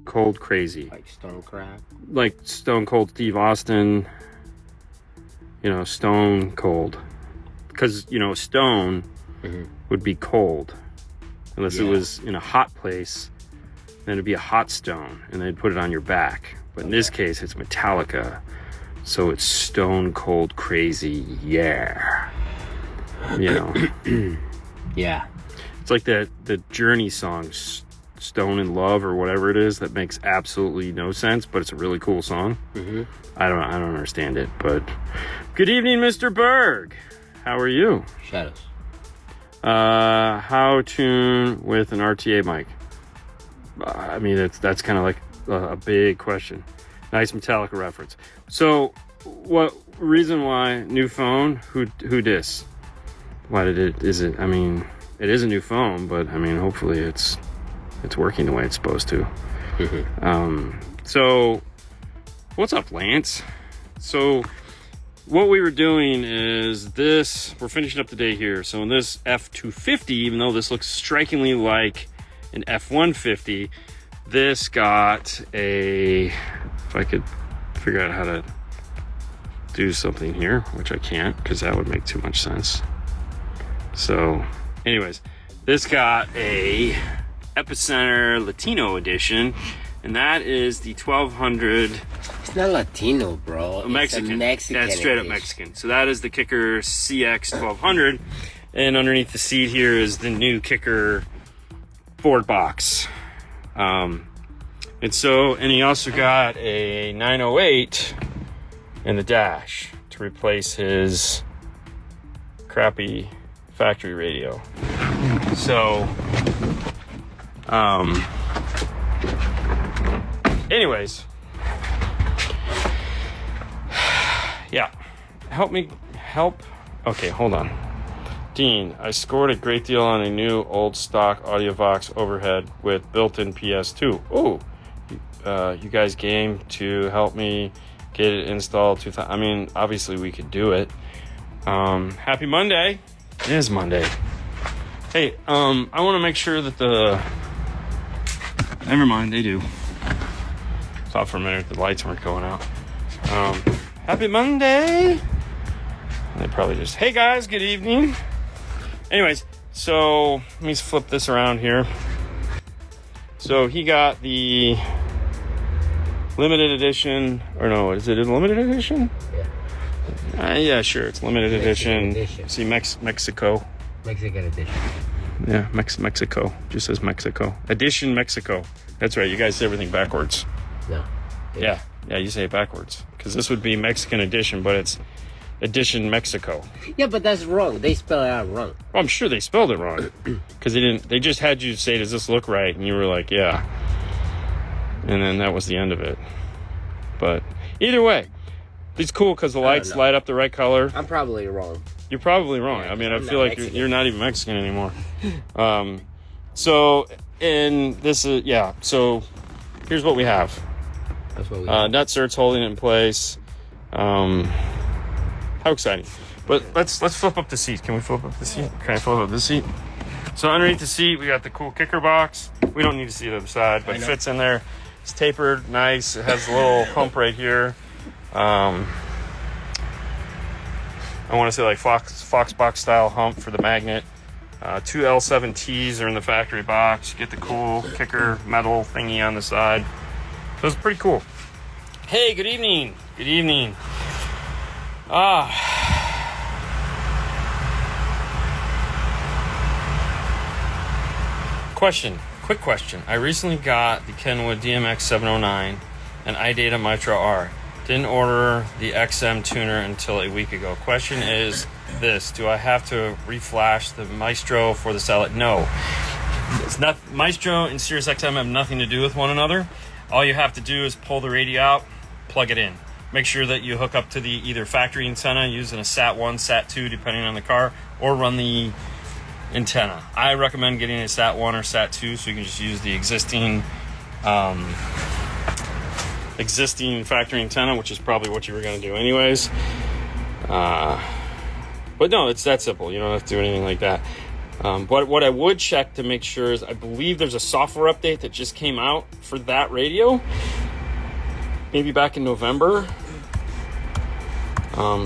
cold crazy. Like Stone Crab? Like Stone Cold Steve Austin. Stone cold. Because, stone would be cold. Unless it was in a hot place, then it'd be a hot stone. And they'd put it on your back. But in this case, it's Metallica. So it's stone cold crazy. Yeah. Yeah. It's like the Journey song, Stone in Love or whatever it is, that makes absolutely no sense, but it's a really cool song. I don't understand it, but good evening, Mr. Berg. How are you? Shadows. How tune with an RTA mic? I mean, that's kind of like a big question. Nice Metallica reference. So, what reason why new phone? Who dis? Why did it? Is it? I mean, it is a new phone, but I mean, hopefully it's working the way it's supposed to. So, what's up, Lance? So, what we were doing is this. We're finishing up the day here. So in this F250, even though this looks strikingly like an F150, this got a. If I could figure out how to do something here, which I can't because that would make too much sense. So, anyways, this got a Epicenter Latino edition, and that is the 1200. It's not Latino, bro. Mexican. It's a Mexican. That's straight up Mexican. So that is the Kicker CX 1200, and underneath the seat here is the new Kicker board box. And he also got a 908 in the dash to replace his crappy factory radio. So, anyways, yeah, help. Okay, hold on. Dean, I scored a great deal on a new old stock AudioVox overhead with built-in PS2. Oh, you guys game to help me get it installed? I mean, obviously we could do it. Happy Monday. It is Monday. Hey, I want to make sure that never mind, they do. Thought for a minute the lights weren't going out. Happy Monday. They probably just, hey guys, good evening. Anyways, so let me flip this around here. So he got the limited edition, or no, is it a limited edition? Yeah. Yeah, sure, it's limited edition. See, Mexico. Mexican edition. Yeah, Mexico. Just says Mexico. Edition Mexico. That's right, you guys say everything backwards. No. Yeah, you say it backwards. Because this would be Mexican edition, but it's Edition Mexico. Yeah, but that's wrong. They spell it out wrong. Well, I'm sure they spelled it wrong. Because they just had you say, does this look right? And you were like, yeah. And then that was the end of it. But either way, it's cool because the lights light up the right color. I'm probably wrong. You're probably wrong. Yeah, I mean, I feel like you're not even Mexican anymore. So here's what we have. That's what we have. Nut certs holding it in place. How exciting. But let's flip up the seat. Can we flip up the seat? Can I flip up the seat? So underneath the seat, we got the cool kicker box. We don't need to see the other side, but it fits in there. It's tapered, nice. It has a little hump right here. I want to say like Fox box style hump for the magnet. Two L7Ts are in the factory box. You get the cool kicker metal thingy on the side. So it's pretty cool. Hey, good evening. Good evening. Quick question. I recently got the Kenwood DMX 709 and iData Mitra R. Didn't order the XM tuner until a week ago. Question is this: do I have to reflash the Maestro for the satellite? No. It's not. Maestro and Sirius XM have nothing to do with one another. All you have to do is pull the radio out, plug it in. Make sure that you hook up to the either factory antenna using a SAT1, SAT2, depending on the car, or run the antenna. I recommend getting a SAT1 or SAT2 so you can just use the existing factory antenna, which is probably what you were going to do anyways. But no, it's that simple. You don't have to do anything like that. But what I would check to make sure is I believe there's a software update that just came out for that radio, maybe back in November.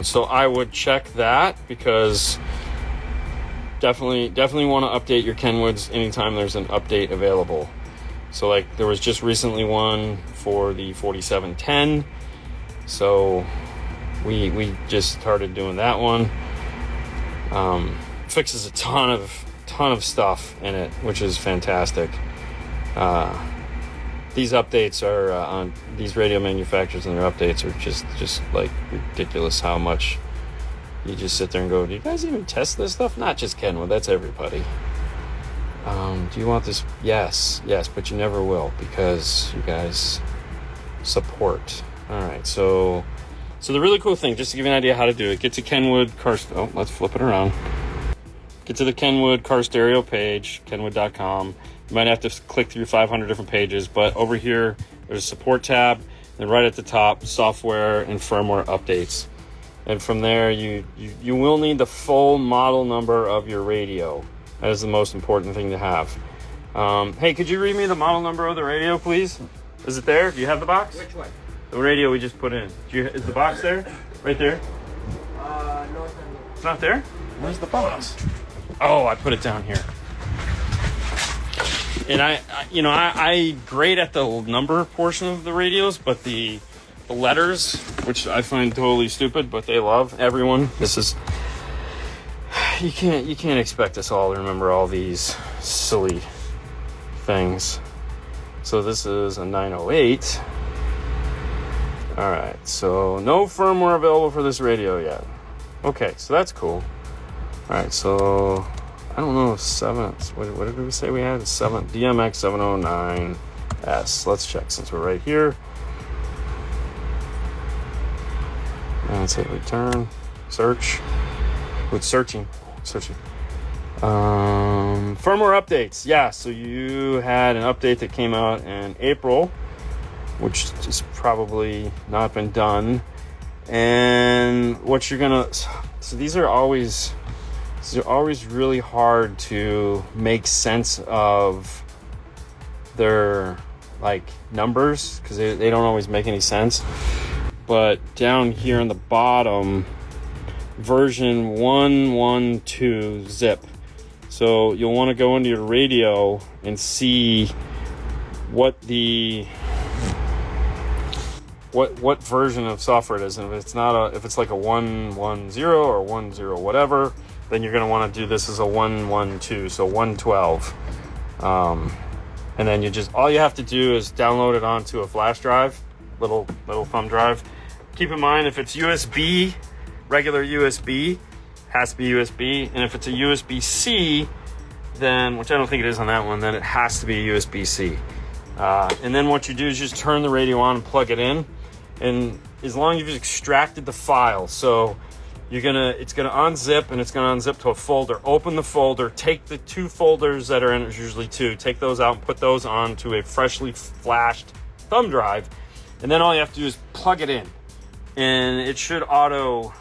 So I would check that, because definitely want to update your Kenwoods anytime there's an update available. So like there was just recently one for the 4710. So we just started doing that one. Fixes a ton of stuff in it, which is fantastic. These updates are on these radio manufacturers, and their updates are just like ridiculous how much you just sit there and go, do you guys even test this stuff? Not just Kenwood, that's everybody. Do you want this? Yes, but you never will, because you guys support. All right, so the really cool thing, just to give you an idea how to do it, get to Kenwood car. Oh, let's flip it around. Get to the Kenwood car stereo page, kenwood.com. You might have to click through 500 different pages, but over here there's a support tab, and right at the top, software and firmware updates. And from there, you will need the full model number of your radio. That is the most important thing to have. Hey, could you read me the model number of the radio, please? Is it there? Do you have the box? Which one? The radio we just put in. Is the box there? Right there? No, it's not. It's not there? Where's the box? Oh, I put it down here. And I grade at the number portion of the radios, but the letters, which I find totally stupid, but they love everyone. This is, you can't expect us all to remember all these silly things. So this is a 908. All right, so no firmware available for this radio yet. Okay, so that's cool. All right, so I don't know if what did we say we had? DMX 709S. Let's check since we're right here. And let's hit return, search. With searching. Firmware updates. Yeah, so you had an update that came out in April, which has probably not been done. And what you're gonna, so these are always really hard to make sense of their like numbers, because they don't always make any sense. But down here on the bottom, version 112 zip. So you'll want to go into your radio and see what the what version of software it is. And if it's like a 110 or 10 whatever, then you're going to want to do this as a 112, so 112. And then all you have to do is download it onto a flash drive, little thumb drive. Keep in mind, if it's USB, regular USB, has to be USB, and if it's a USB-C, then, which I don't think it is on that one, then it has to be a USB-C. And then what you do is just turn the radio on and plug it in, and as long as you've extracted the file, so it's gonna unzip, and it's gonna unzip to a folder. Open the folder, take the two folders that are in it, there's usually two, take those out and put those onto a freshly flashed thumb drive, and then all you have to do is plug it in, and it should auto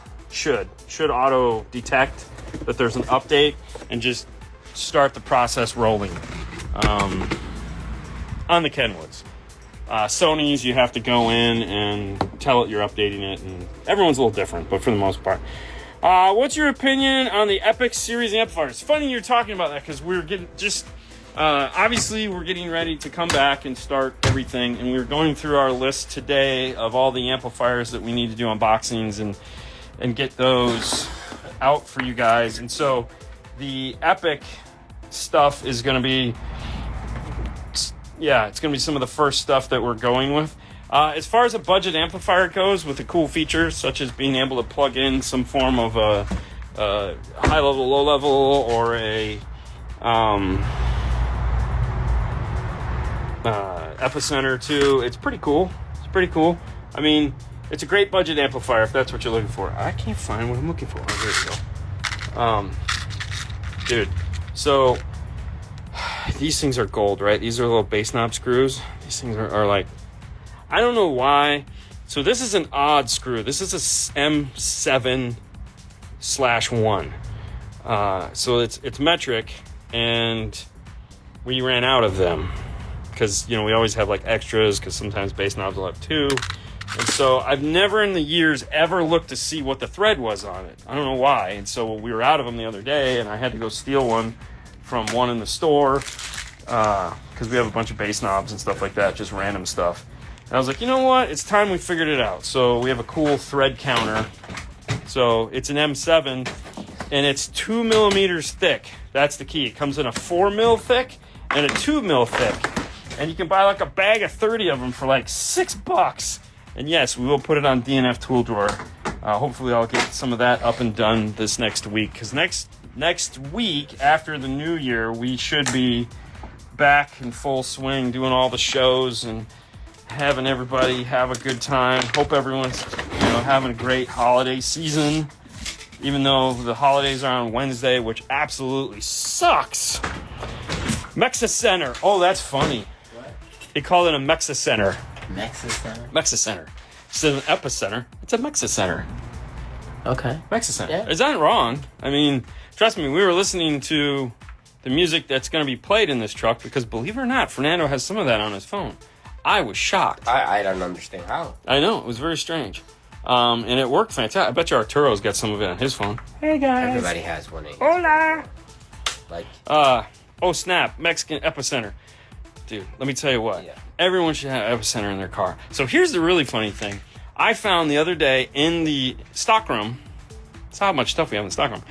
detect that there's an update and just start the process rolling. On the Kenwoods. Sony's, you have to go in and tell it you're updating it, and everyone's a little different, but for the most part. What's your opinion on the Epic series amplifiers? It's funny you're talking about that, because we're getting obviously we're getting ready to come back and start everything, and we're going through our list today of all the amplifiers that we need to do unboxings and get those out for you guys. And so the Epic stuff is going to be, it's going to be some of the first stuff that we're going with. As far as a budget amplifier goes, with a cool feature such as being able to plug in some form of a high level, low level, or a epicenter too, it's pretty cool. I mean, it's a great budget amplifier if that's what you're looking for. I can't find what I'm looking for. Oh, here we go. Dude, so these things are gold, right? These are little bass knob screws. These things are like, I don't know why. So this is an odd screw. This is a M7/1. So it's metric, and we ran out of them because, you know, we always have like extras because sometimes bass knobs will have 2. And so I've never in the years ever looked to see what the thread was on it. I don't know why. And so we were out of them the other day, and I had to go steal one from one in the store because we have a bunch of bass knobs and stuff like that, just random stuff. And I was like, you know what? It's time we figured it out. So we have a cool thread counter. So it's an M7, and it's 2 millimeters thick. That's the key. It comes in a 4 mil thick and a 2 mil thick. And you can buy like a bag of 30 of them for like $6. And yes, we will put it on DNF Tool Drawer. Hopefully I'll get some of that up and done this next week. Because next week, after the new year, we should be back in full swing doing all the shows and having everybody have a good time. Hope everyone's having a great holiday season. Even though the holidays are on Wednesday, which absolutely sucks. Mexa Center. Oh, that's funny. What? They call it a Mexa Center. Mexa Center? Mexa Center. Instead of an epicenter, it's a Mexa Center. Okay. Mexa Center. Yeah. Is that wrong? I mean, trust me, we were listening to the music that's going to be played in this truck because, believe it or not, Fernando has some of that on his phone. I was shocked. I don't understand how. I know. It was very strange. And it worked fantastic. I bet you Arturo's got some of it on his phone. Hey, guys. Everybody has one. Hola. Like. Oh, snap. Mexican epicenter. Dude, let me tell you what. Yeah. Everyone should have epicenter in their car. So here's the really funny thing. I found the other day in the stockroom, that's how much stuff we have in the stockroom,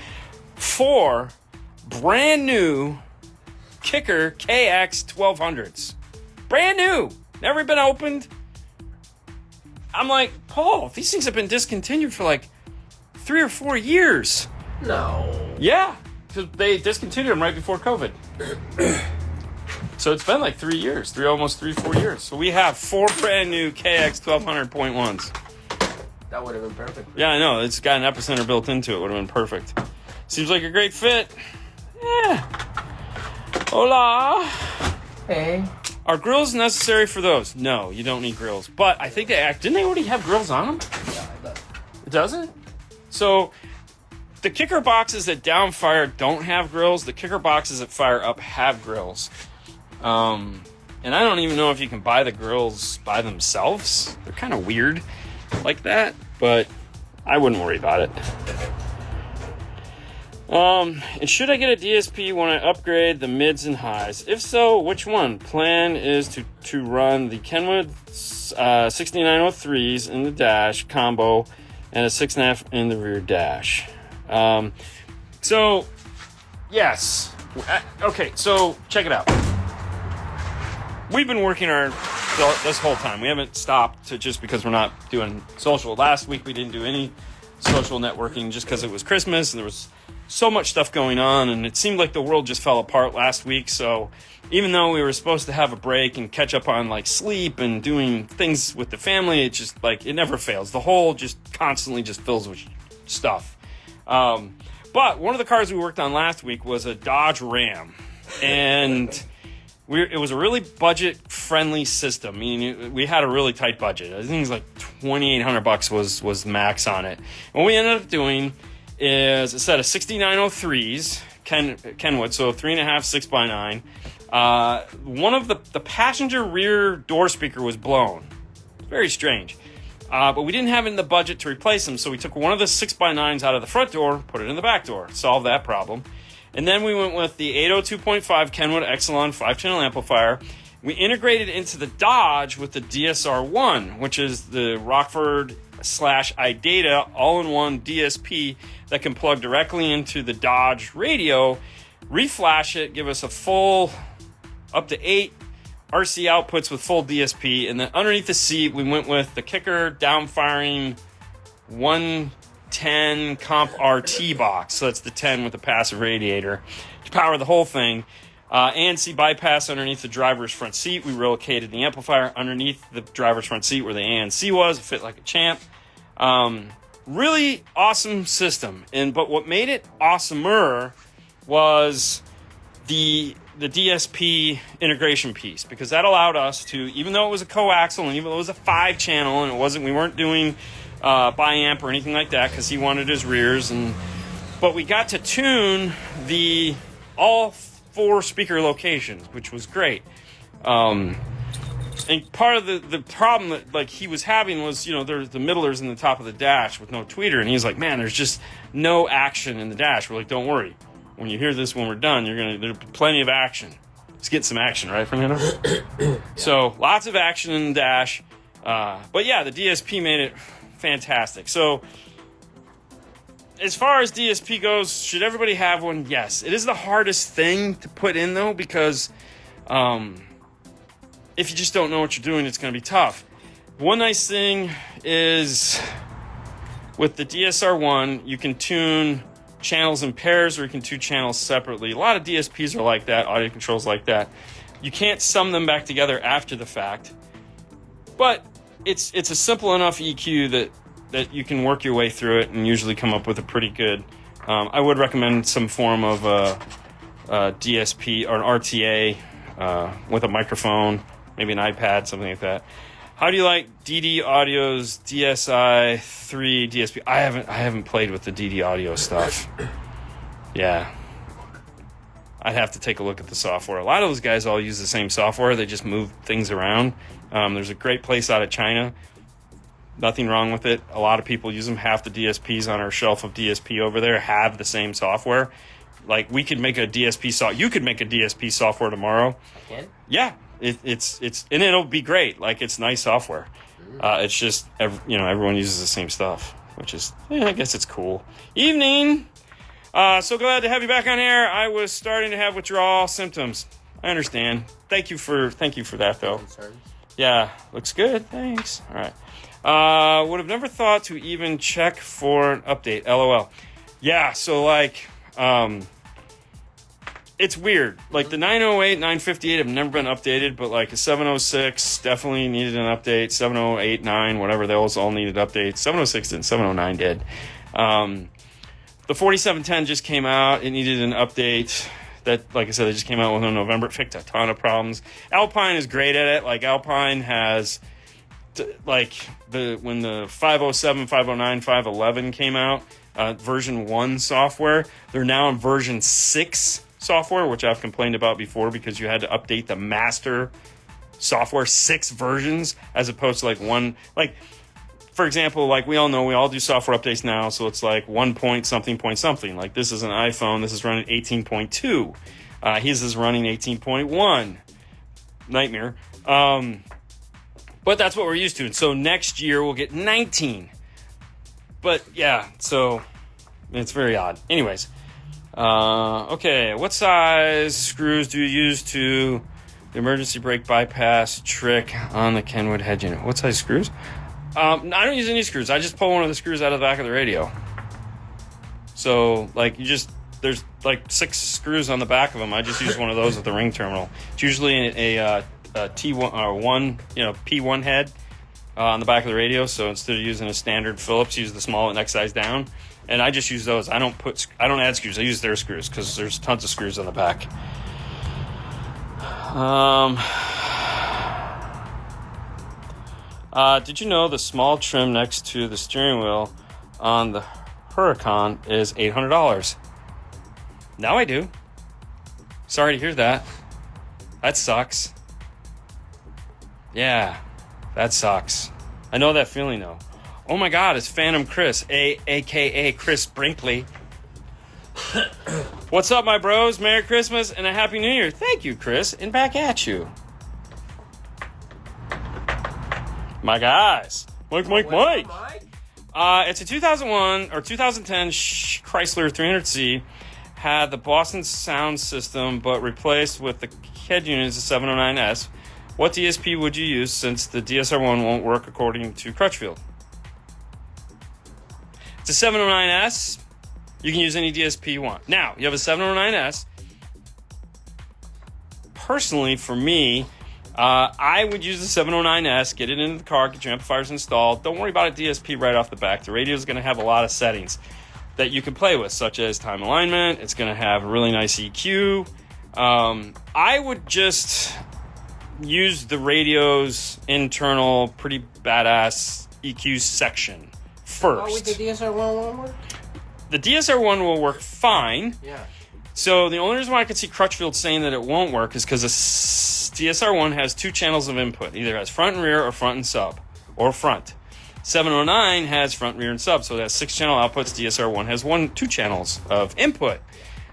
4 brand new Kicker KX 1200s. Brand new. Never been opened. I'm like, Paul, these things have been discontinued for like 3 or 4 years. No. Yeah, because they discontinued them right before COVID. So it's been like 3 years, almost 3-4 years. So we have 4 brand new KX 1200.1s. That would have been perfect. Yeah, I know. It's got an epicenter built into it. Would have been perfect. Seems like a great fit. Yeah. Hola. Hey. Are grills necessary for those? No, you don't need grills. But I think didn't they already have grills on them? Yeah, I bet. It doesn't? So the kicker boxes that downfire don't have grills. The kicker boxes that fire up have grills. And I don't even know if you can buy the grills by themselves. They're kind of weird like that, but I wouldn't worry about it. And should I get a DSP when I upgrade the mids and highs? If so, which one? Plan is to run the Kenwood 6903s in the dash combo and a 6.5 in the rear dash. So, yes. Okay, so check it out. We've been working this whole time. We haven't stopped just because we're not doing social. Last week we didn't do any social networking just because it was Christmas and there was so much stuff going on, and it seemed like the world just fell apart last week. So even though we were supposed to have a break and catch up on like sleep and doing things with the family, it just like it never fails. The hole just constantly just fills with stuff. But one of the cars we worked on last week was a Dodge Ram, and it was a really budget-friendly system. I mean, we had a really tight budget. I think it was like $2,800 was max on it. And what we ended up doing is a set of 6903s, Kenwood, so 3.5 6x9. One of the passenger rear door speaker was blown. Very strange. But we didn't have it in the budget to replace them, so we took one of the 6x9s out of the front door, put it in the back door, solved that problem. And then we went with the 802.5 Kenwood Exelon 5-channel amplifier. We integrated into the Dodge with the DSR-1, which is the Rockford/iData all-in-one DSP that can plug directly into the Dodge radio, reflash it, give us a full up to 8 RC outputs with full DSP, and then underneath the seat we went with the Kicker downfiring 110 Comp RT box. So that's the 10 with the passive radiator to power the whole thing. ANC bypass underneath the driver's front seat. We relocated the amplifier underneath the driver's front seat where the ANC was. It fit like a champ. Really awesome system. But what made it awesomer was the DSP integration piece, because that allowed us to, even though it was a coaxial and even though it was a 5-channel and we weren't doing biamp or anything like that, because he wanted his rears and But we got to tune all 4 speaker locations, which was great. And part of the problem that like he was having was, there's the middlers in the top of the dash with no tweeter, and he's like, man, there's just no action in the dash. We're like, don't worry. When you hear this, when we're done, there'll be plenty of action. Let's get some action, right, Fernando? Yeah. So lots of action in the dash. But yeah, the DSP made it fantastic. So as far as DSP goes, should everybody have one? Yes. It is the hardest thing to put in, though, because if you just don't know what you're doing, it's going to be tough. One nice thing is with the DSR1, you can tune channels in pairs, or you can tune channels separately. A lot of DSPs are like that, audio controls like that. You can't sum them back together after the fact, but it's a simple enough EQ that you can work your way through it and usually come up with a pretty good. I would recommend some form of a DSP or an RTA with a microphone, maybe an iPad, something like that. How do you like DD Audio's DSi-3 DSP? I haven't played with the DD Audio stuff. Yeah. I'd have to take a look at the software. A lot of those guys all use the same software. They just move things around. There's a great place out of China. Nothing wrong with it. A lot of people use them. Half the DSPs on our shelf of DSP over there have the same software. Like, we could make a DSP you could make a DSP software tomorrow. I can? Yeah. It's and it'll be great. Like, it's nice software. It's just everyone uses the same stuff, which is I guess it's cool. Evening. So glad to have you back on air. I was starting to have withdrawal symptoms. I understand. Thank you for that though. Concerns? Yeah, looks good. Thanks. All right. Would have never thought to even check for an update. LOL. Yeah. So like. It's weird. Like the 908, 958 have never been updated, but like a 706 definitely needed an update. 708, 9, whatever, those all needed updates. 706 didn't, 709 did. The 4710 just came out. It needed an update. That, like I said, it just came out in November. It fixed a ton of problems. Alpine is great at it. Like Alpine has, when the 507, 509, 511 came out, version 1 software, they're now in version 6 software, which I've complained about before because you had to update the master software 6 versions as opposed to like one. Like, for example, like we all know, we all do software updates now, so it's like 1 point something point something. Like this is an iPhone, this is running 18.2. His is running 18.1. Nightmare. But that's what we're used to. And so next year we'll get 19. But yeah, so it's very odd. Anyways. Okay, what size screws do you use to the emergency brake bypass trick on the Kenwood head unit? What size screws? I don't use any screws. I just pull one of the screws out of the back of the radio. So, like, there's like 6 screws on the back of them. I just use one of those at the ring terminal. It's usually a T1 or P1 head on the back of the radio. So instead of using a standard Phillips, use the small next size down. And I just use those. I don't add screws. I use their screws because there's tons of screws on the back. Did you know the small trim next to the steering wheel on the Huracan is $800? Now I do. Sorry to hear that. That sucks. Yeah, that sucks. I know that feeling though. Oh my God, it's Phantom Chris, a.k.a. Chris Brinkley. What's up, my bros? Merry Christmas and a Happy New Year. Thank you, Chris, and back at you. My guys. Mike. It's a 2001 or 2010 Chrysler 300C. Had the Boston sound system, but replaced with the head unit as a 709S. What DSP would you use since the DSR1 won't work according to Crutchfield? It's a 709S. You can use any DSP you want. Now, you have a 709S. Personally, for me, I would use the 709S, get it into the car, get your amplifiers installed. Don't worry about a DSP right off the back. The radio is going to have a lot of settings that you can play with, such as time alignment. It's going to have a really nice EQ. I would just use the radio's internal, pretty badass EQ section first. Oh, with the DSR1 won't work? the DSR1 will work fine. Yeah. So the only reason why I could see Crutchfield saying that it won't work is because the DSR1 has 2 channels of input. Either has front and rear or front and sub, or front. 709 has front, rear, and sub, so it has 6 channel outputs. DSR1 has 2 channels of input.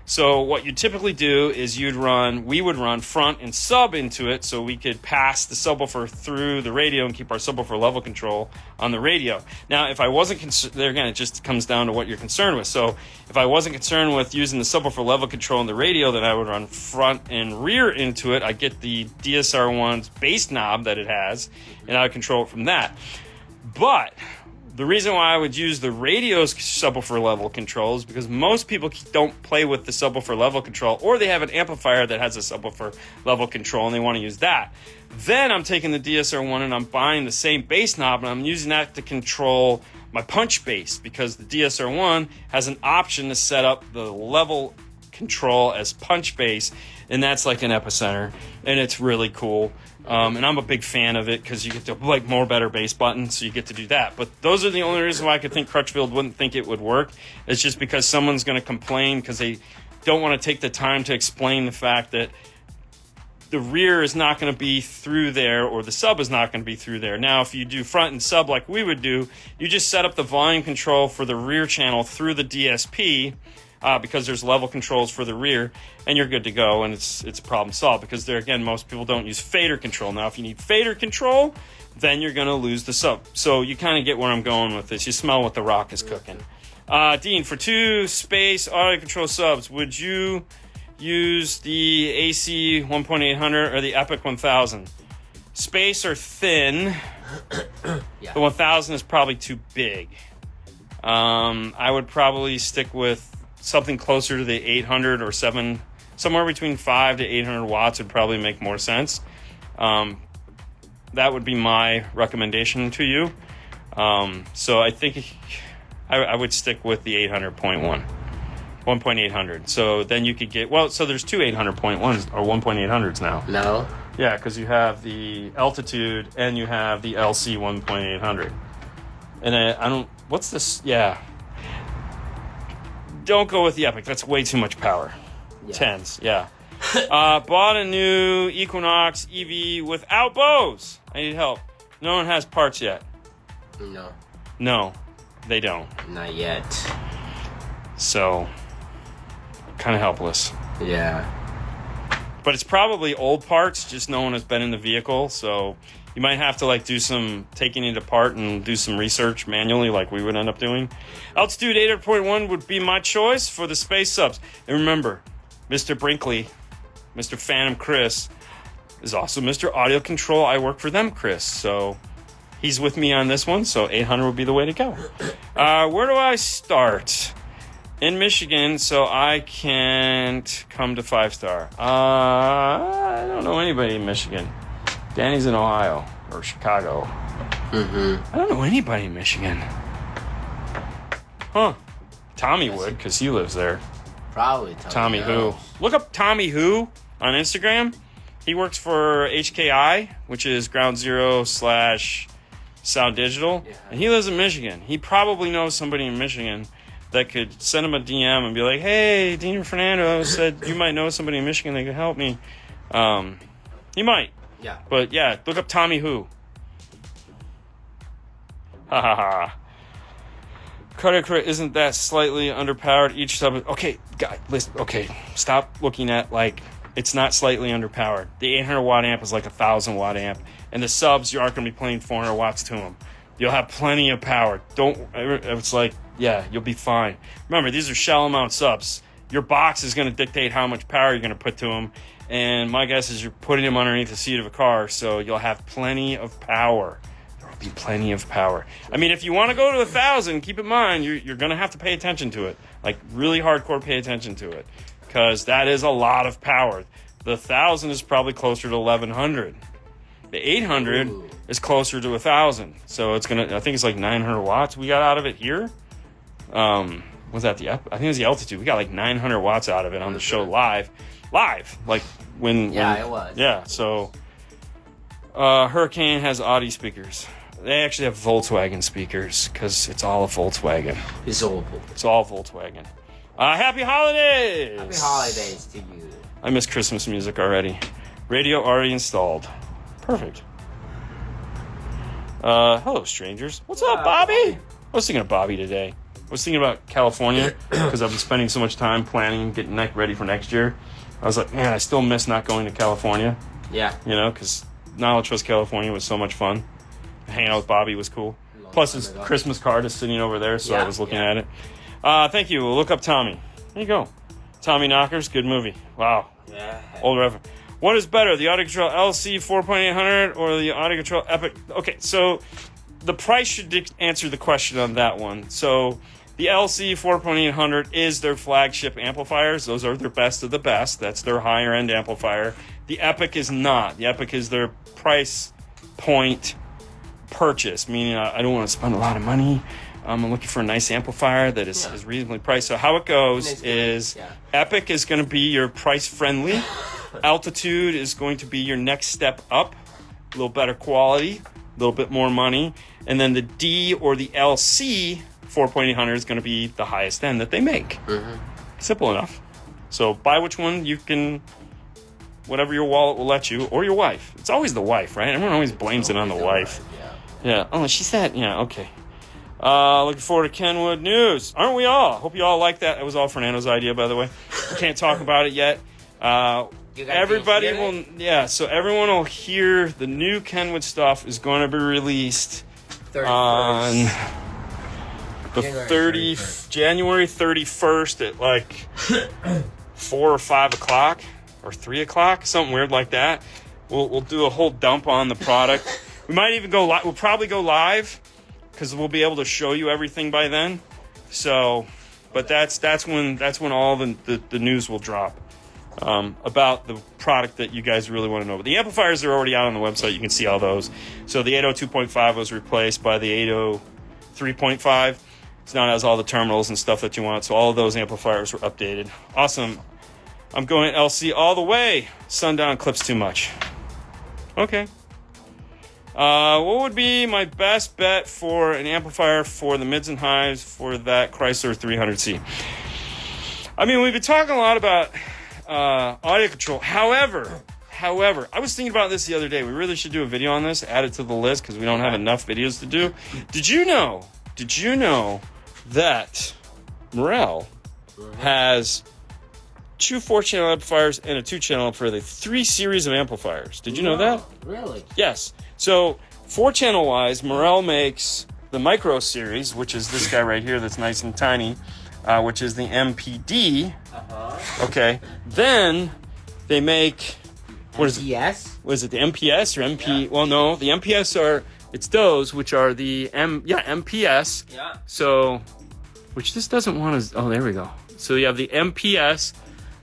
So what you typically do is we would run front and sub into it so we could pass the subwoofer through the radio and keep our subwoofer level control on the radio. Now, if I wasn't there again, it just comes down to what you're concerned with. So if I wasn't concerned with using the subwoofer level control on the radio, then I would run front and rear into it. I get the DSR1's bass knob that it has, and I would control it from that. But the reason why I would use the radio's subwoofer level control is because most people don't play with the subwoofer level control, or they have an amplifier that has a subwoofer level control and they want to use that. Then I'm taking the DSR1 and I'm buying the same bass knob and I'm using that to control my punch bass, because the DSR1 has an option to set up the level control as punch bass, and that's like an epicenter, and it's really cool. And I'm a big fan of it because you get to more better bass buttons, so you get to do that. But those are the only reasons why I could think Crutchfield wouldn't think it would work. It's just because someone's going to complain because they don't want to take the time to explain the fact that the rear is not going to be through there, or the sub is not going to be through there. Now, if you do front and sub like we would do, you just set up the volume control for the rear channel through the DSP, because there's level controls for the rear, and you're good to go, and it's problem solved, because there again, most people don't use fader control. Now, if you need fader control, then you're going to lose the sub. So you kind of get where I'm going with this. You smell what the rock is cooking. Dean, for 2 space audio control subs, would you use the AC 1.800 or the Epic 1000? Space or thin? Yeah. The 1000 is probably too big. I would probably stick with something closer to the 800 or 7, somewhere between 5 to 800 watts would probably make more sense. That would be my recommendation to you. So I think I would stick with the 800.1, 1.800. So then you could get, so there's 2 800.1s or 1.800s now. No. Yeah, because you have the altitude and you have the LC 1.800. And what's this? Yeah. Don't go with the Epic. That's way too much power. Yeah. 10s, yeah. Bought a new Equinox EV without Bose. I need help. No one has parts yet. No, they don't. Not yet. So, kind of helpless. Yeah. But it's probably old parts, just no one has been in the vehicle, so you might have to do some taking it apart and do some research manually like we would end up doing. Altitude 800.1 would be my choice for the space subs. And remember, Mr. Brinkley, Mr. Phantom Chris, is also Mr. Audio Control. I work for them, Chris. So he's with me on this one, so 800 would be the way to go. Where do I start? In Michigan, so I can't come to 5-star. I don't know anybody in Michigan. Danny's in Ohio or Chicago. I don't know anybody in Michigan. Huh. Tommy would, because he lives there. Probably Tommy Who. Look up Tommy Who on Instagram. He works for HKI, which is Ground Zero / Sound Digital. Yeah. And he lives in Michigan. He probably knows somebody in Michigan that could send him a DM and be like, hey, Dean Fernando said you might know somebody in Michigan that could help me. He might. Yeah. But yeah, look up Tommy Who. Ha ha ha. Cardiac isn't that slightly underpowered each sub? Okay, guys, listen. Okay, stop looking at it's not slightly underpowered. The 800 watt amp is like a 1,000 watt amp, and the subs you aren't going to be playing 400 watts to them. You'll have plenty of power. It's you'll be fine. Remember, these are shallow mount subs. Your box is going to dictate how much power you're going to put to them, and my guess is you're putting them underneath the seat of a car, so you'll have plenty of power. There will be plenty of power. I mean, if you want to go to 1,000, keep in mind you're going to have to pay attention to it, really hardcore pay attention to it, because that is a lot of power. The 1,000 is probably closer to 1,100. The 800 is closer to 1,000, so it's gonna. I think it's 900 watts we got out of it here. Was that I think it was the altitude. We got 900 watts out of it on the show live, when it was. Yeah, so Hurricane has Audi speakers. They actually have Volkswagen speakers because it's all a Volkswagen. It's all. It's all Volkswagen. Happy holidays! Happy holidays to you. I miss Christmas music already. Radio already installed. Perfect. Hello, strangers. What's up, Bobby? I was thinking of Bobby today. I was thinking about California because I've been spending so much time planning, getting ready for next year. I was like, man, I still miss not going to California. Yeah. You know, because Knowledge Trust California was so much fun. Hanging out with Bobby was cool. Plus, his Christmas card is sitting over there, so I was looking at it. Thank you. We'll look up Tommy. There you go. Tommy Knockers, good movie. Wow. Yeah. Old reference. What is better, the Audio Control LC 4.800 or the Audio Control Epic? Okay, so the price should answer the question on that one. So the LC 4.800 is their flagship amplifiers. Those are their best of the best. That's their higher end amplifier. The Epic is not. The Epic is their price point purchase, meaning I don't want to spend a lot of money. I'm looking for a nice amplifier that is reasonably priced. So how it goes is Epic is going to be your price friendly. Altitude is going to be your next step up. A little better quality, a little bit more money. And then the D or the LC 4.800 is going to be the highest end that they make. Mm-hmm. Simple enough. So buy which one you can, whatever your wallet will let you, or your wife. It's always the wife, right? Everyone always blames it on the wife. Yeah. Oh, she said, okay. Looking forward to Kenwood news. Aren't we all? Hope you all like that. It was all Fernando's idea, by the way. We can't talk about it yet. Everybody will, so everyone will hear the new Kenwood stuff is going to be released on the January 31st at like 4 or 5 o'clock or 3 o'clock, something weird like that. We'll do a whole dump on the product. We might even go live. We'll probably go live because we'll be able to show you everything by then. So, but that's when all the news will drop. About the product that you guys really want to know. But the amplifiers are already out on the website. You can see all those. So the 802.5 was replaced by the 803.5. It now has all the terminals and stuff that you want. So all of those amplifiers were updated. Awesome. I'm going LC all the way. Sundown clips too much. Okay. What would be my best bet for an amplifier for the mids and highs for that Chrysler 300C? I mean, we've been talking a lot about audio control. However, I was thinking about this the other day. We really should do a video on this, add it to the list because we don't have enough videos to do. Did you know that Morel has 2 4-channel amplifiers and a 2-channel amplifier? They have 3 series of amplifiers. Did you know that? Really? Yes. So 4-channel wise, Morel makes the Micro series, which is this guy right here that's nice and tiny, which is the MPD. Okay. Then they make MPS? What is it? The MPS or MP? Yeah. Well, no, the MPS it's those which are the MPS. Yeah. So, which this doesn't want to. Oh, there we go. So you have the MPS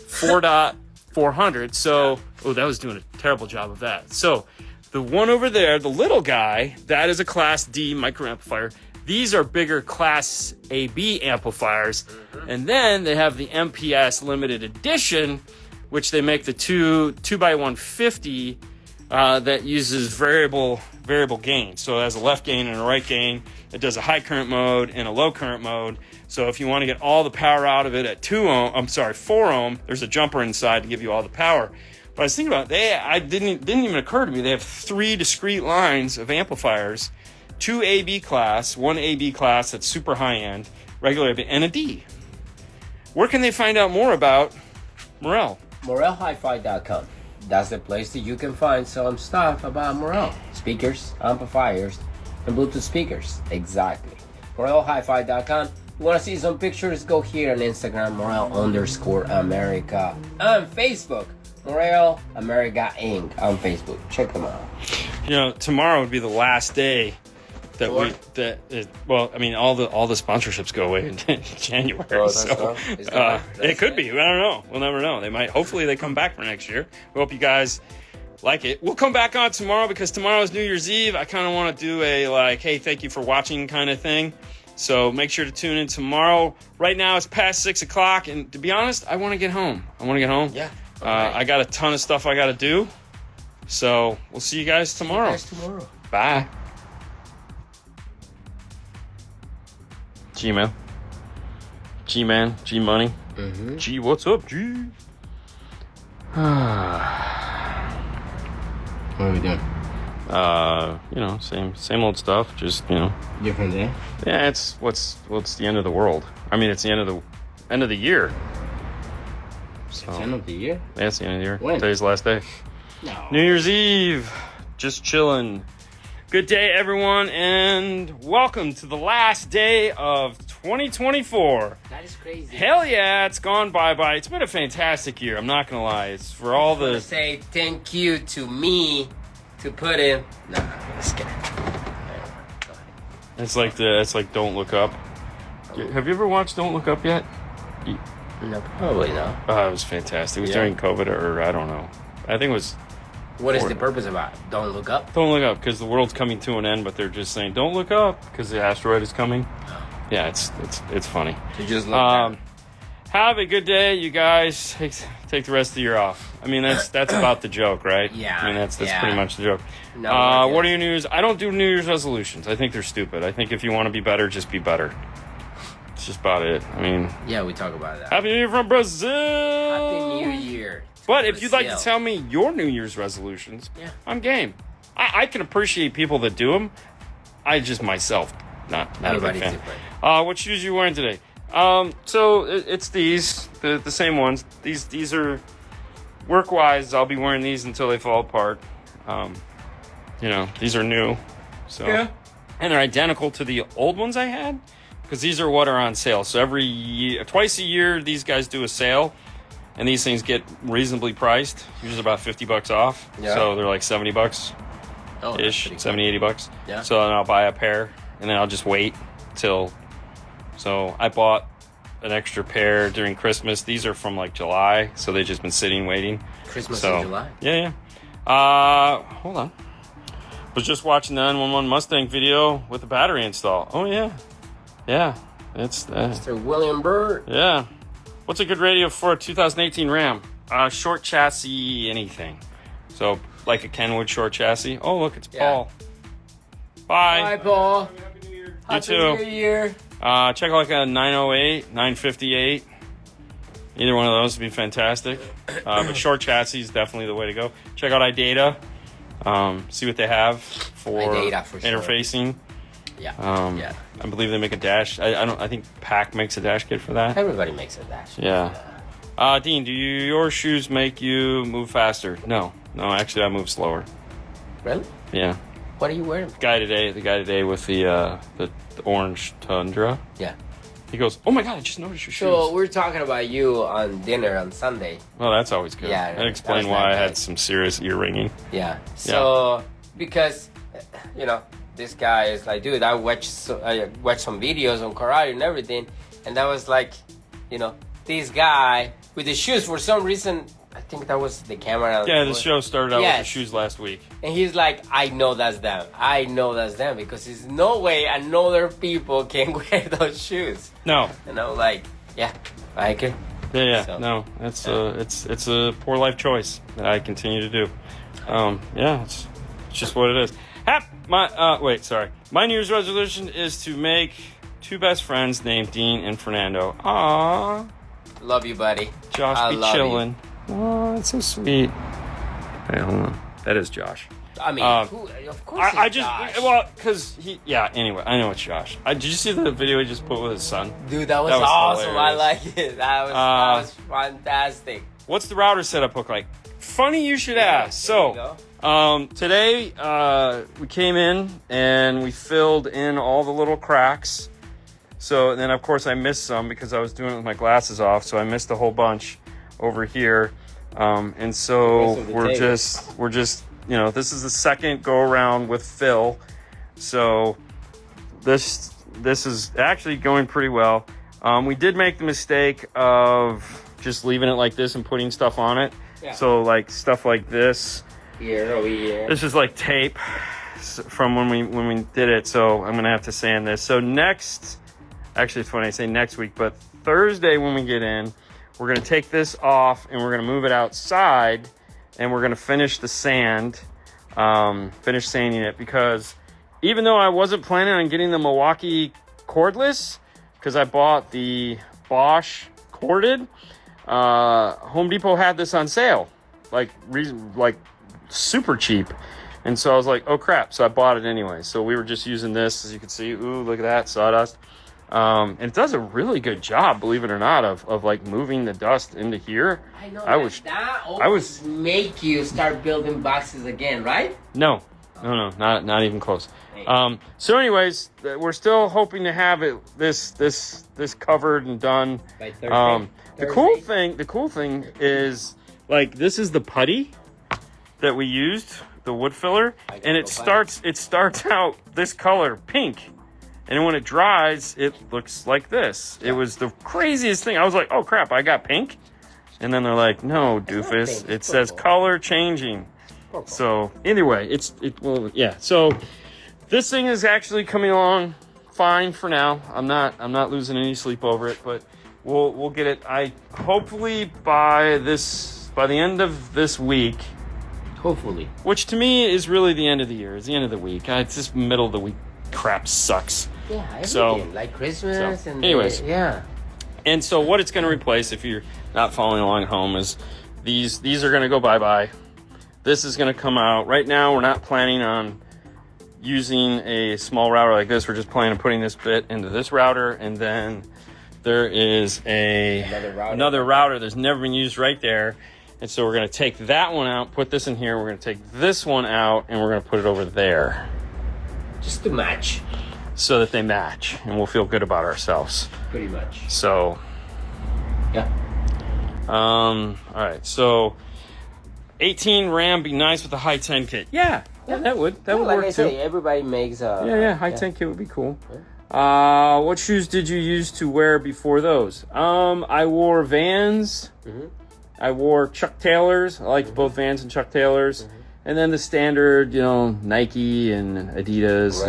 4.400. So, that was doing a terrible job of that. So, the one over there, the little guy, that is a Class D microamplifier. These are bigger Class AB amplifiers. Mm-hmm. And then they have the MPS limited edition, which they make the 2x150 that uses variable gain. So it has a left gain and a right gain. It does a high current mode and a low current mode. So if you want to get all the power out of it at 4 ohm, there's a jumper inside to give you all the power. But I was thinking about it, didn't even occur to me. They have 3 discrete lines of amplifiers. 2 AB class, 1 AB class that's super high end, regular AB, and a D. Where can they find out more about Morel? MorelHiFi.com. That's the place that you can find some stuff about Morel. Speakers, amplifiers, and Bluetooth speakers. Exactly. MorelHiFi.com. You want to see some pictures? Go here on Instagram, Morel_America. On Facebook, Morel America Inc. on Facebook. Check them out. Tomorrow would be the last day that all the sponsorships go away in January. It could be. I don't know. We'll never know. They might. Hopefully, they come back for next year. We hope you guys like it. We'll come back on tomorrow because tomorrow is New Year's Eve. I kind of want to do a hey, thank you for watching kind of thing. So make sure to tune in tomorrow. Right now it's past 6 o'clock, and to be honest, I want to get home. Yeah. I got a ton of stuff I got to do. So we'll see you guys tomorrow. Bye. G-Man. G-Man. G-Money. Mm-hmm. G, what's up, G? What are we doing? Same old stuff. Just, Different day? Yeah, it's what's the end of the world. I mean, it's the end of the year. So, It's the end of the year? Yeah, it's the end of the year. When? Today's the last day. No. New Year's Eve. Just chilling. Good day, everyone, and welcome to the last day of 2024. That is crazy. Hell yeah, it's gone bye-bye. It's been a fantastic year, I'm not gonna lie. It's for all I want the... to say thank you to me to put in... No, just kidding. It's like Don't Look Up. Have you ever watched Don't Look Up yet? No, probably not. It was fantastic. It was during COVID, or I don't know. I think it was... What is the purpose about it? Don't look up? Don't look up, because the world's coming to an end, but they're just saying, don't look up, because the asteroid is coming. Yeah, it's funny. To just look down. Have a good day, you guys. Take the rest of the year off. I mean, that's about the joke, right? Yeah. I mean, that's pretty much the joke. No, what are your New Year's? I don't do New Year's resolutions. I think they're stupid. I think if you want to be better, just be better. It's just about it. I mean... Yeah, we talk about that. Happy New Year from Brazil! Happy New Year. But if you'd like to tell me your New Year's resolutions, I'm game. I can appreciate people that do them. I just myself, not a big Everybody's fan. different. What shoes are you wearing today? So it's these, the same ones. These are work-wise. I'll be wearing these until they fall apart. These are new. So Yeah. And they're identical to the old ones I had, because these are what are on sale. So twice a year, these guys do a sale. And these things get reasonably priced, usually about $50 off. Yeah. So they're like $70 ish, 70, $80. Yeah. So then I'll buy a pair, and then I'll just wait till. So I bought an extra pair during Christmas. These are from like July, so they've just been sitting waiting. Christmas in July? Yeah. Hold on. Was just watching the 911 Mustang video with the battery install. Oh yeah. It's Mr. William Bird. Yeah. What's a good radio for a 2018 Ram? Short chassis, anything. So, like a Kenwood short chassis. Oh, look, it's Paul. Bye. Bye, Paul. Happy New Year. You Happy too. New Year. Check out like a 908, 958. Either one of those would be fantastic. But short chassis is definitely the way to go. Check out iData. See what they have for iData for sure. interfacing. Yeah. I believe they make a dash. I think Pack makes a dash kit for that. Everybody makes a dash. Yeah. Dean, do your shoes make you move faster? No, actually I move slower. Really? Yeah. What are you wearing? The guy today with the orange Tundra. Yeah. He goes, "Oh my God, I just noticed your shoes." So we're talking about you on dinner on Sunday. Well, that's always good. Yeah, That explains why I had some serious ear ringing. Yeah. So because this guy is like, dude, I watched some videos on karate and everything, and that was like, this guy with the shoes for some reason. I think that was the camera. Yeah, the show started out with the shoes last week. And he's like, I know that's them. Because there's no way another people can wear those shoes. No. And I'm like, yeah, I agree. Yeah. So, no, it's a poor life choice that I continue to do. It's just what it is. My New Year's resolution is to make 2 best friends named Dean and Fernando. Aww. Love you, buddy. Josh be chillin'. Oh, that's so sweet. Hey, hold on. That is Josh. I mean, of course Josh. Because anyway, I know it's Josh. Did you see the video he just put with his son? Dude, that was awesome. Hilarious. I like it. That was fantastic. What's the router setup look like? Funny you should ask. So, today we came in and we filled in all the little cracks. So then, of course, I missed some because I was doing it with my glasses off. So I missed a whole bunch over here. And so we're just this is the second go around with Phil. So this is actually going pretty well. We did make the mistake of just leaving it like this and putting stuff on it. Yeah. So like stuff like this. Over here. This is like tape from when we did it. So I'm gonna have to sand this. So actually it's funny I say next week, but Thursday when we get in, we're going to take this off and we're going to move it outside and we're going to finish the sand, finish sanding it, because even though I wasn't planning on getting the Milwaukee cordless, because I bought the Bosch corded. Home Depot had this on sale, like super cheap. And so I was like, oh crap. So I bought it anyway. So we were just using this, as you can see. Ooh, look at that, sawdust. And it does a really good job, believe it or not, of like moving the dust into here. I know I was make you start building boxes again, right? No, not even close. So anyways, we're still hoping to have it this covered and done. By Thursday. The cool thing is, like, this is the putty that we used, the wood filler, and it starts out this color, pink. And when it dries, it looks like this. It was the craziest thing. I was like, oh crap, I got pink? And then they're like, no, doofus, it says color changing. Purple. So anyway, so this thing is actually coming along fine for now. I'm not losing any sleep over it, but we'll get it. I hopefully by the end of this week. Hopefully. Which to me is really the end of the year. It's the end of the week. It's just middle of the week crap sucks. Yeah, everything. Like Christmas and anyways. yeah. And so what it's going to replace, if you're not following along at home, is these are going to go bye-bye. This is going to come out. Right now, we're not planning on using a small router like this. We're just planning on putting this bit into this router, and then there is another router that's never been used right there. And so we're going to take that one out, put this in here. We're going to take this one out, and we're going to put it over there. Just to match. So that they match, and we'll feel good about ourselves. Pretty much. So. Yeah. All right. So 18 RAM be nice with the high 10 kit. Yeah, that would work like I too. say, everybody makes high 10 kit would be cool. Yeah. What shoes did you use to wear before those? I wore Vans. Mm-hmm. I wore Chuck Taylors. I liked both Vans and Chuck Taylors. Mm-hmm. And then the standard, Nike and Adidas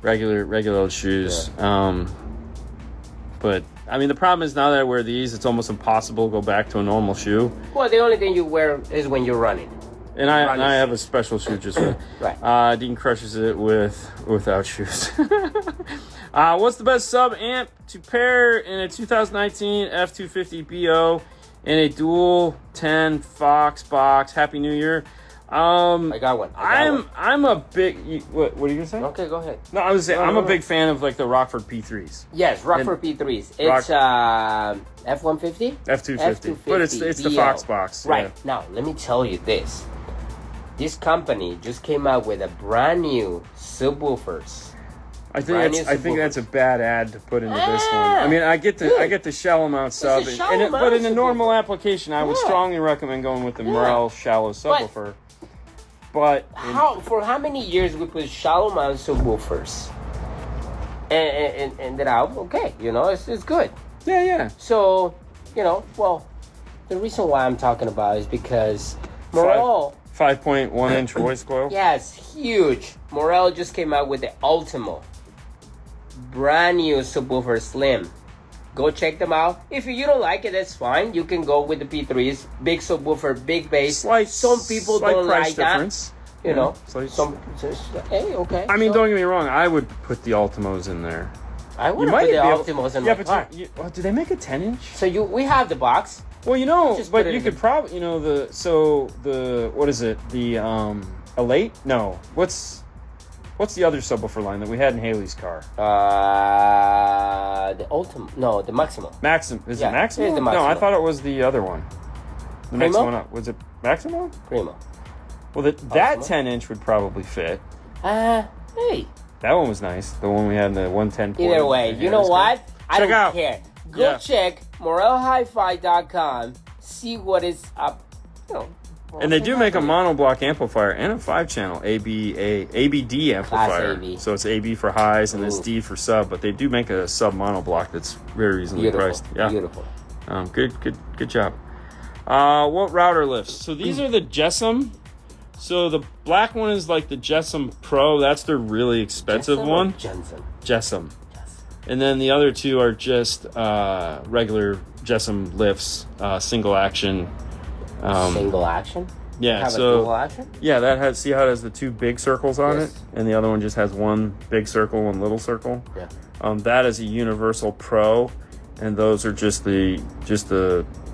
regular shoes. Yeah. But I mean, the problem is now that I wear these, it's almost impossible to go back to a normal shoe. Well, the only thing you wear is when you're running. And I have a special shoe just for right. Dean crushes it without shoes. What's the best sub amp to pair in a 2019 F250 BO in a dual 10 Fox box? Happy New Year. I got one. I'm a big. What are you gonna say? Okay, go ahead. No, I was saying I'm a big fan of like the Rockford P3s. Yes, Rockford P3s. It's F-150, F250, but it's the Fox box. Right. Yeah. Now, let me tell you this. This company just came out with a brand new subwoofers. I think that's a bad ad to put into this one. I mean, I get the shallow mount sub, but in a normal application, I would strongly recommend going with the Morel shallow subwoofer. But for how many years we put shallow mount subwoofers, and they're out okay, it's good. Yeah. So, the reason why I'm talking about is because Morel 5.1 inch voice coil. Yes, huge. Morel just came out with the Ultimo. Brand new subwoofer slim. Go check them out. If you don't like it, that's fine. You can go with the P3s. Big subwoofer, big bass. Some people don't like difference. that. Hey, okay. I mean, don't get me wrong. I would put the Ultimos in there. I would put the Ultimos in my car. Do they make a 10-inch? So we have the box. Well, but you could probably, what is it? The Elate? No. What's the other subwoofer line that we had in Haley's car? The Ultimo. No, the Maximo. Is it Maximo? It is the Maximo. No, I thought it was the other one. The next Primo? one up. Was it Maximo? Primo. Well, that 10-inch would probably fit. Hey. That one was nice. The one we had in the 110. Either way, you know what? I don't care. Go Yeah. check morelhifi.com. See what is up. And they do make a monoblock amplifier and a 5-channel ABD amplifier. AB. So it's AB for highs and it's D for sub, but they do make a sub monoblock that's very reasonably priced. Yeah. Beautiful. Good job. What router lifts? So these are the Jessam. So the black one is like the Jessam Pro. That's their really expensive one. Jessam. And then the other two are just regular Jessam lifts, single action. Single action? Yeah, Have a so dual action? yeah, that has, see how it has the two big circles on Yes. it, and the other one just has one big circle, one little circle. Yeah. That is a Universal Pro, and those are just the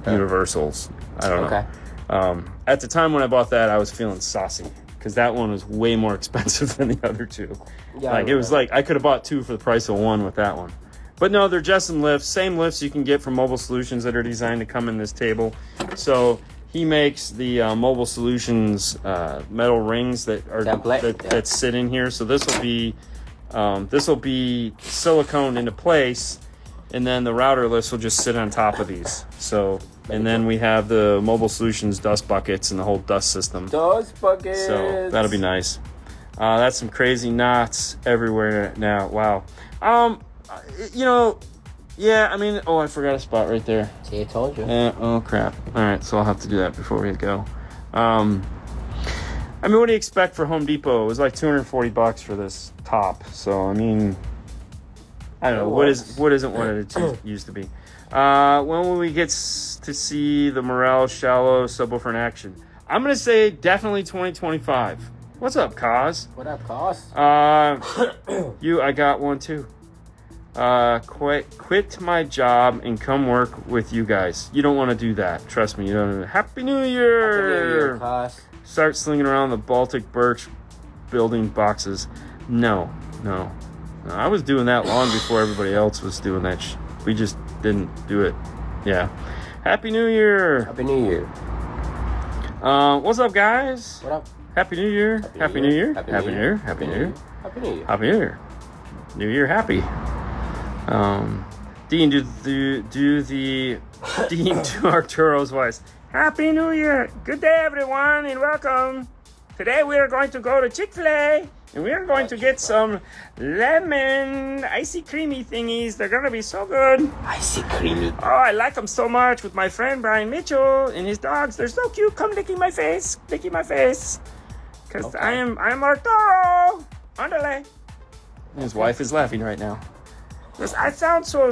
universals. I don't know. At the time when I bought that, I was feeling saucy because that one was way more expensive than the other two. Yeah, Like it was like I could have bought two for the price of one with that one. But no, they're Jessen lifts, same lifts you can get from Mobile Solutions that are designed to come in this table. So he makes the Mobile Solutions metal rings that are that sit in here. So this will be silicone into place, and then the router lifts will just sit on top of these. So, and then we have the Mobile Solutions dust buckets and the whole dust system. Dust buckets. So that'll be nice. That's some crazy knots everywhere now. Wow. You know, yeah, I mean, oh, I forgot a spot right there. See, I told you. Oh, crap. All right, so I'll have to do that before we go. I mean, what do you expect for Home Depot? It was like $240 for this top. So, I mean, I don't know. What isn't what it used to be? When will we get to see the Morel shallow subwoofer in action? I'm going to say definitely 2025. What's up, Kaz? What up, Kaz? I got one too. Quit my job and come work with you guys. You don't want to do that. Trust me. You don't. Happy New Year! Happy New Year, Kaz. Start slinging around the Baltic birch building boxes. No. I was doing that long before everybody else was doing that. We just didn't do it. Yeah. Happy New Year! Happy New Year. What's up, guys? What up? Happy New Year! Happy New Year! Happy New Year! Happy New Year! Happy New Year! Happy New Year! New Year happy. Dean, do the Dean to Arturo's voice. Happy New Year! Good day, everyone, and welcome. Today we are going to go to Chick-fil-A, and we are going to get some lemon icy creamy thingies. They're gonna be so good. Icy creamy. Oh, I like them so much with my friend Brian Mitchell and his dogs. They're so cute. Come licking my face. Because okay. I'm Arturo. Andale. His wife is laughing right now. I sound so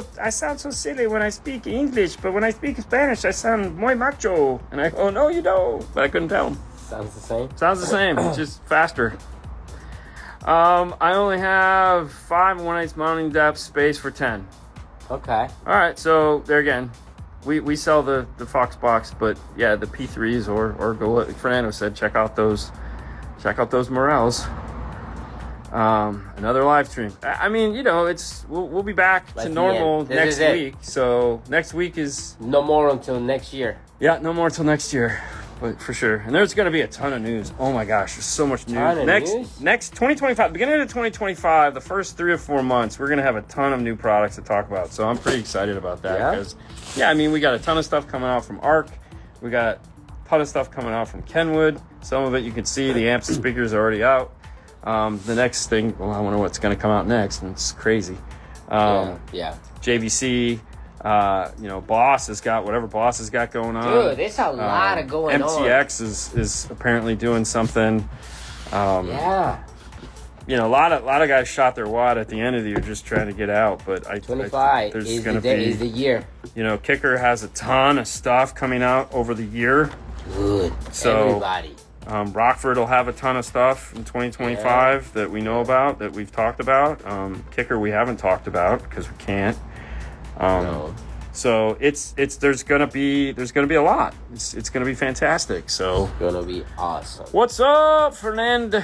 silly when I speak English, but when I speak Spanish, I sound muy macho. And I go, no, you don't. But I couldn't tell him. Sounds the same. Sounds the same, just faster. I only have 5 1/8 mounting depth, space for 10. Okay. All right, so there again, we sell the Fox box, but yeah, the P3s or go what Fernando said. Check out those Morels. Another live stream. I mean, you know, we'll be back to normal next week. So next week is no more until next year. Yeah, no more until next year, but for sure. And there's going to be a ton of news. Oh my gosh, there's so much news. Next 2025, beginning of 2025, the first 3 or 4 months, we're going to have a ton of new products to talk about. So I'm pretty excited about that because, I mean, we got a ton of stuff coming out from ARC. We got a ton of stuff coming out from Kenwood. Some of it you can see the amps and speakers are already out. The next thing, well, I wonder what's going to come out next, and it's crazy. JVC, Boss has got whatever Boss has got going on. Dude, there's a lot of going on. MTX is apparently doing something. A lot of guys shot their wad at the end of the year just trying to get out. But 25 is the year. Kicker has a ton of stuff coming out over the year. Good. So, everybody. Rockford will have a ton of stuff in 2025 that we know about, that we've talked about. Kicker we haven't talked about because we can't. No. So there's gonna be a lot. It's gonna be fantastic. So it's gonna be awesome. What's up, Fernand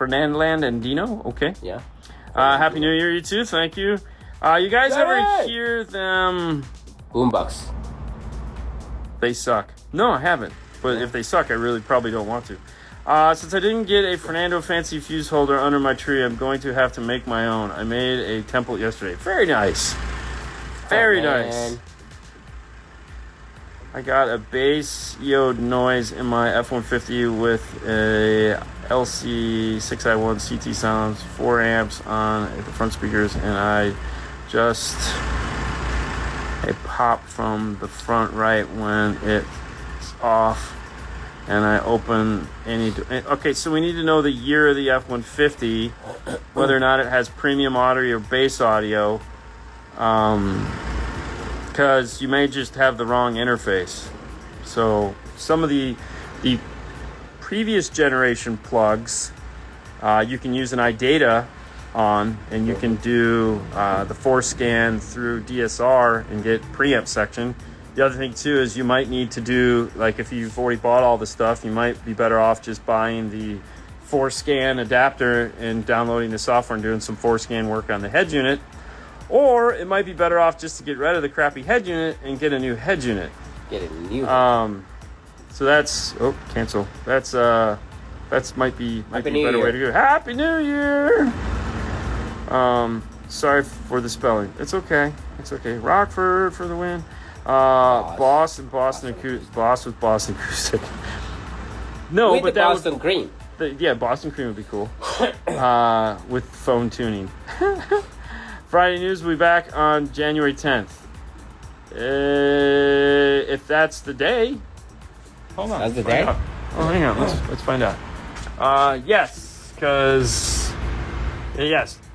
and Dino? Okay. Yeah. Happy New Year, you too. Thank you. You guys ever hear them? Boombox. They suck. No, I haven't. But if they suck, I really probably don't want to. Since I didn't get a Fernando fancy fuse holder under my tree, I'm going to have to make my own. I made a template yesterday. Very nice. Very nice. I got a bass EO'd noise in my F-150 with a LC6i1 CT sounds, 4 amps on the front speakers, and I just a pop from the front right when it's off. And I open any... Okay, so we need to know the year of the F-150, whether or not it has premium audio or bass audio, because you may just have the wrong interface. So some of the The previous generation plugs, you can use an iData on, and you can do the force scan through DSR and get preamp section. The other thing too is you might need to do, like if you've already bought all the stuff, you might be better off just buying the force scan adapter and downloading the software and doing some force scan work on the head unit. Or it might be better off just to get rid of the crappy head unit and get a new head unit. Get a new So that's cancel. That's might be a better way to go. Happy New Year. Sorry for the spelling. It's okay. Rockford for the win. Boston Acoustic. Boss with Boston Acoustic. No, with but the that Boston Cream. Yeah, Boston Cream would be cool. With phone tuning. Friday News will be back on January 10th. If that's the day. Hold on. That's the day? Oh, hang on. Let's find out. Yes, because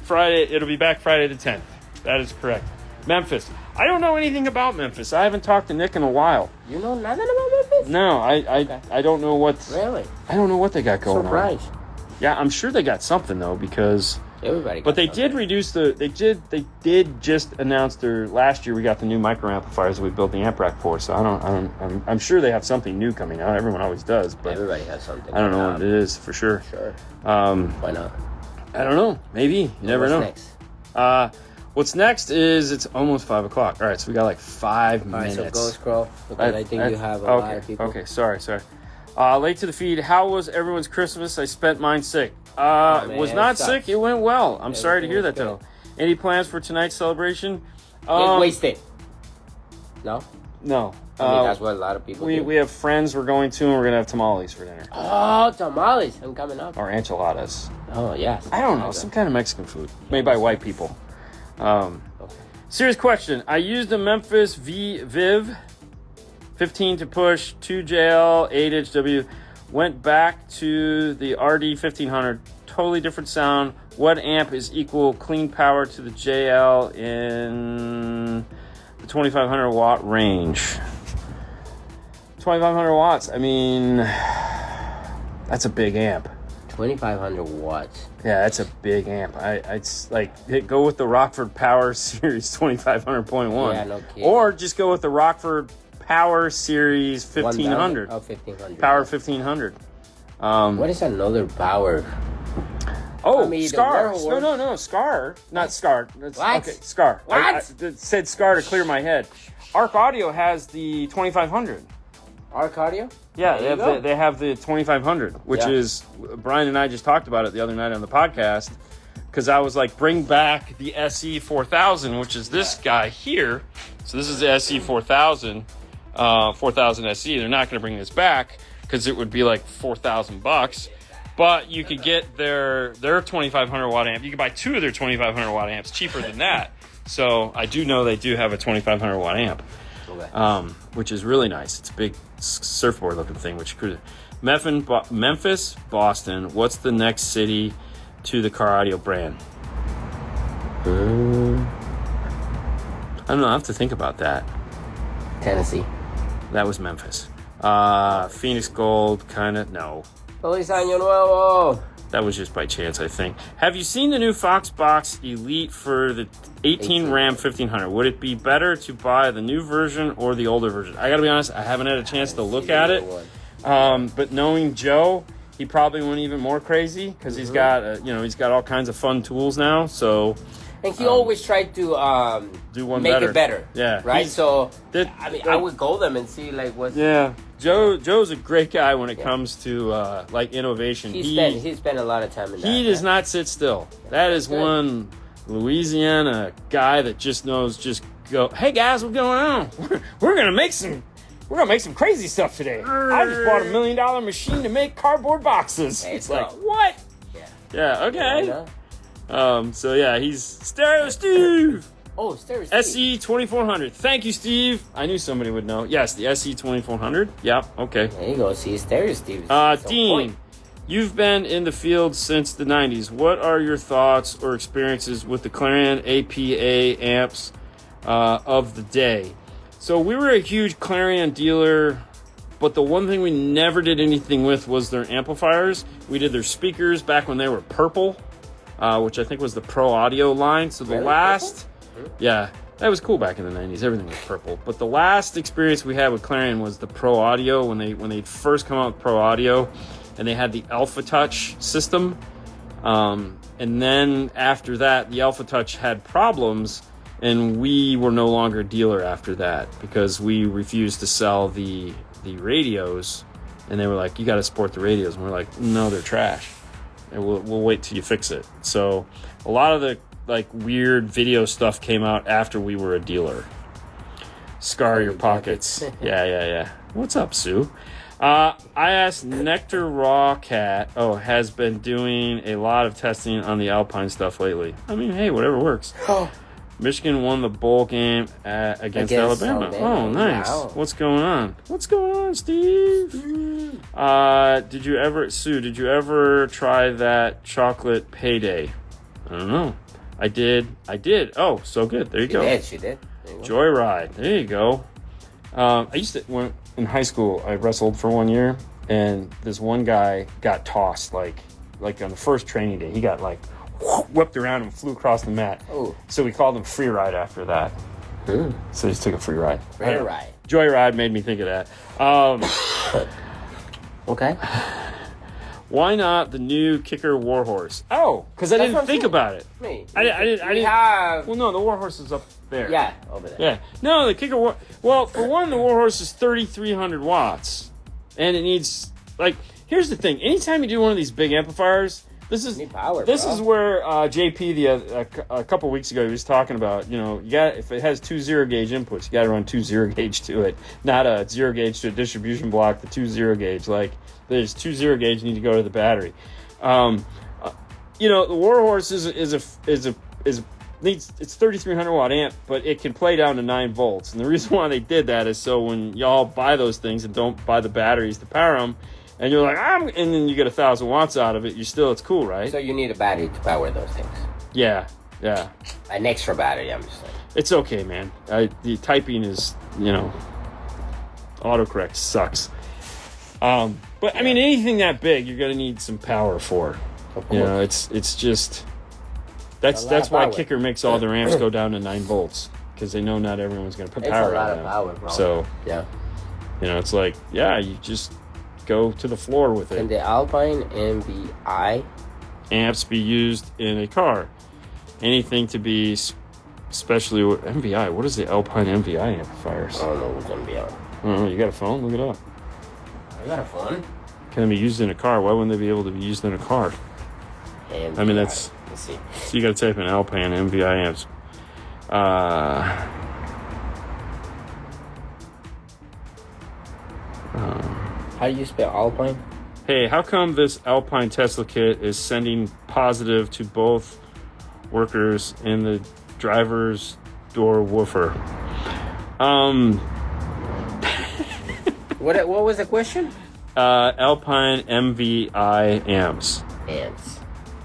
Friday. It'll be back Friday the 10th. That is correct. Memphis. I don't know anything about Memphis. I haven't talked to Nick in a while. You know nothing about Memphis? No, I don't know what. Really? I don't know what they got going Surprise. on. Yeah, I'm sure they got something though, because everybody. But they did reduce the. They did just announce their last year. We got the new micro amplifiers that we built the amp rack for. So I'm sure they have something new coming out. Everyone always does, but everybody has something. I don't know what it is for sure. Sure. Why not? I don't know. Maybe you never know. Next? What's next is it's almost 5 o'clock. All right, so we got like 5 minutes. All right, so go scroll because I think you have a lot of people. Okay, sorry. Late to the feed. How was everyone's Christmas? I spent mine sick. Was not sick. It went well. I'm sorry to hear that though. Any plans for tonight's celebration? Wasted. No. No. I mean, that's what a lot of people do. We have friends we're going to, and we're gonna have tamales for dinner. Oh, tamales! I'm coming up. Or enchiladas. Oh yes. I don't know, some kind of Mexican food made by white people. Serious question. I used a Memphis Viv 15 to push 2JL 8-inch W. Went back to the RD 1500. Totally different sound. What amp is equal clean power to the JL in the 2500 watt range? 2500 watts. I mean, that's a big amp. 2500 watts. Yeah, that's a big amp. I'd like go with the Rockford Power Series 2500.1. Yeah, no kidding. Or just go with the Rockford Power Series 1500. 1500. Power 1500. What is another power? Oh, I mean, Scar. No, Scar. Not Scar. What? Okay, Scar. What? I said Scar to clear my head. Arc Audio has the 2500. Arc Audio? Yeah, they have the 2500, which is, Brian and I just talked about it the other night on the podcast, because I was like, bring back the SE 4000, which is this guy here. So this is the SE 4000, 4000 SE. They're not going to bring this back because it would be like $4,000, but you could get their 2500 watt amp. You could buy 2 of their 2500 watt amps cheaper than that. So I do know they do have a 2500 watt amp. Which is really nice. It's a big surfboard looking thing, which could. Memphis, Boston. What's the next city to the car audio brand? I don't know. I have to think about that. Tennessee. That was Memphis. Phoenix Gold, kind of. No. Feliz Año Nuevo. That was just by chance, I think. Have you seen the new Foxbox Elite for the 18 Ram 1500? Would it be better to buy the new version or the older version? I gotta be honest, I haven't had a chance to look at it. But knowing Joe, he probably went even more crazy because he's got, he's got all kinds of fun tools now. So, and he always tried to do one make better. It better. Yeah, right. So I would go them and see like what. Yeah. Joe's a great guy when it comes to like innovation. He spent a lot of time in that. He does not sit still. That is one Louisiana guy that just knows go. Hey guys, what's going on? We're gonna make some crazy stuff today. I just bought $1 million machine to make cardboard boxes. Hey, it's like what? Yeah. Okay. So yeah, he's Stereo Steve. Oh, Stereo Steve. SE 2400. Thank you, Steve. I knew somebody would know. Yes, the SE 2400. Yep. Okay. There you go. See, Stereo Steve. Dean, you've been in the field since the 90s. What are your thoughts or experiences with the Clarion APA amps of the day? So we were a huge Clarion dealer But the one thing we never did anything with was their amplifiers. We did their speakers back when they were purple, which I think was the Pro Audio line. So the Really? last, yeah, that was cool back in the 90s. Everything was purple. But the last experience we had with Clarion was the Pro Audio when they first come out with Pro Audio, and they had the Alpha Touch system. And then after that, the Alpha Touch had problems, and we were no longer a dealer after that because we refused to sell the radios, and they were like, you got to support the radios, and we're like, no, they're trash, and we'll wait till you fix it. So a lot of the like weird video stuff came out after we were a dealer. Scar your pockets. Yeah. What's up, Sue? I asked Nectar Raw Cat, has been doing a lot of testing on the Alpine stuff lately. I mean, hey, whatever works. Michigan won the bowl game against Alabama. Oh, nice. Wow. What's going on, Steve? Did you ever try that chocolate payday? I don't know. I did. Oh, so good. There you go. She did. Joyride. There you go. I used to, when in high school, I wrestled for 1 year, and this one guy got tossed, like on the first training day. He got like whipped around and flew across the mat. Oh. So we called him Free Ride after that. So he just took a free ride. Free ride. Joyride made me think of that. Okay. Why not the new Kicker Warhorse? Oh, because I didn't think about it. I didn't have. Well, no, the Warhorse is up there. Yeah, over there. Yeah. No, the Kicker Well, for one, the Warhorse is 3,300 watts, and it needs Here's the thing. Anytime you do one of these big amplifiers, this is where JP a couple weeks ago he was talking about. If it has 2 0-gauge inputs, you got to run 2 0-gauge to it, not a 0-gauge to a distribution block. The 2 0-gauge, there's 2 0-gauge need to go to the battery. The Warhorse it's 3,300 watt amp, but it can play down to 9 volts. And the reason why they did that is so when y'all buy those things and don't buy the batteries to power them, and you're like, and then you get 1,000 watts out of it, it's cool, right? So you need a battery to power those things. Yeah. An extra battery, I'm just saying. It's okay, man. The typing is, autocorrect sucks. But I mean, anything that big, you're gonna need some power for. Of course. It's just that's why Kicker makes all their amps go down to 9 volts, because they know not everyone's gonna put power on them. It's a lot of power, bro. So yeah, it's like you just go to the floor with it. Can the Alpine MVI amps be used in a car? Anything to be especially with MVI. What is the Alpine MVI amplifiers? I don't know what's MVI. I don't know. You got a phone? Look it up. I got a phone. Can they be used in a car? Why wouldn't they be able to be used in a car? MVI. I mean, let's see. So you got to type in Alpine MVI amps. How do you spell Alpine? Hey, how come this Alpine Tesla kit is sending positive to both workers in the driver's door woofer? What was the question? Alpine MVI amps.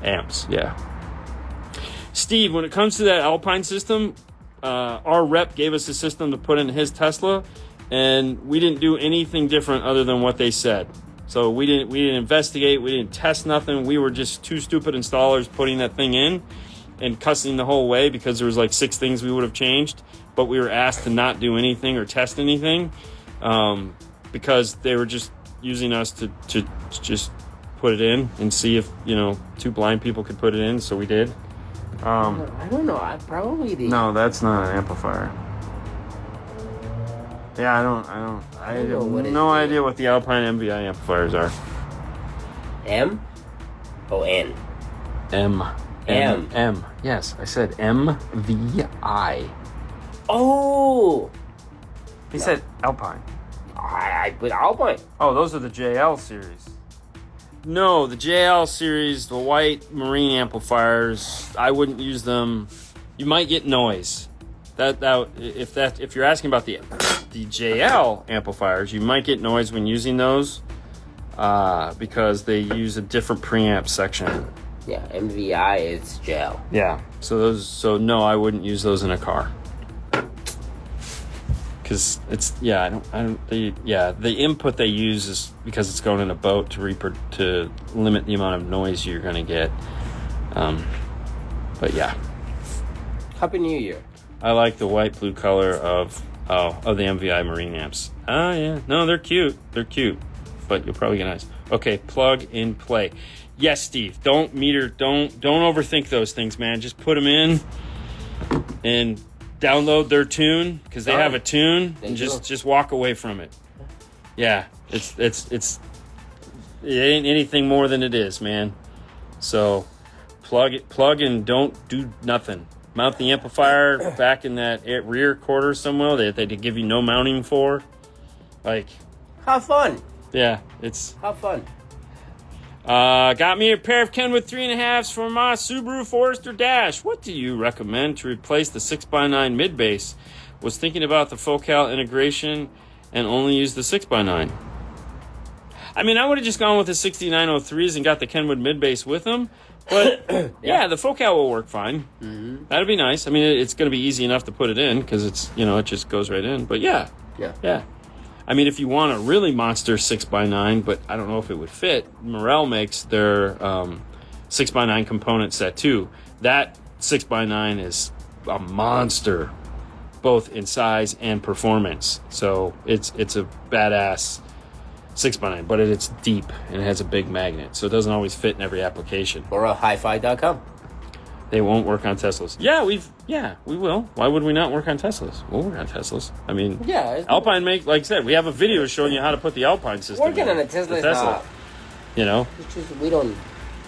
Amps, yeah. Steve, when it comes to that Alpine system, our rep gave us a system to put in his Tesla, and we didn't do anything different other than what they said. So we didn't investigate, we didn't test nothing. We were just two stupid installers putting that thing in and cussing the whole way because there was 6 things we would have changed, but we were asked to not do anything or test anything because they were just using us to just put it in and see if 2 blind people could put it in. So we did. I don't know. I probably did. No, that's not an amplifier. Yeah, I have no idea what the Alpine MVI amplifiers are. M? O N? M. Yes, I said MVI. Oh! He said Alpine. I put Alpine. Oh, those are the JL series. No, the JL series, the white marine amplifiers, I wouldn't use them. You might get noise. If you're asking about the JL amplifiers, you might get noise when using those because they use a different preamp section. Yeah, MVI is gel. Yeah. So no, I wouldn't use those in a car. because the input they use is because it's going in a boat to limit the amount of noise you're going to get. But yeah, Happy New Year. I like the white blue color of the MVI marine amps. Oh yeah, no, they're cute, but you'll probably get nice. Okay, plug and play. Yes, Steve, don't overthink those things, man. Just put them in and download their tune, because they have a tune, and just walk away from it. Yeah, it ain't anything more than it is, man. So plug and don't do nothing. Mount the amplifier back in that rear quarter somewhere that they give you no mounting for. Like, have fun. Yeah, have fun. Got me a pair of Kenwood 3.5s for my Subaru Forester Dash. What do you recommend to replace the 6x9 mid bass? Was thinking about the Focal integration and only use the 6x9. I mean, I would have just gone with the 6903s and got the Kenwood mid bass with them. But yeah, the Focal will work fine. Mm-hmm. That'd be nice. I mean, it's going to be easy enough to put it in because it's, it just goes right in. But yeah. I mean, if you want a really monster 6x9, but I don't know if it would fit, Morel makes their 6x9 component set too. That 6x9 is a monster, both in size and performance. So it's a badass 6x9, but it's deep and it has a big magnet, so it doesn't always fit in every application. MorelHiFi.com. They won't work on Teslas. Yeah, we will. Why would we not work on Teslas? We'll work on Teslas. I mean, Alpine like I said, we have a video showing you how to put the Alpine system working on a Tesla. It's just, we don't.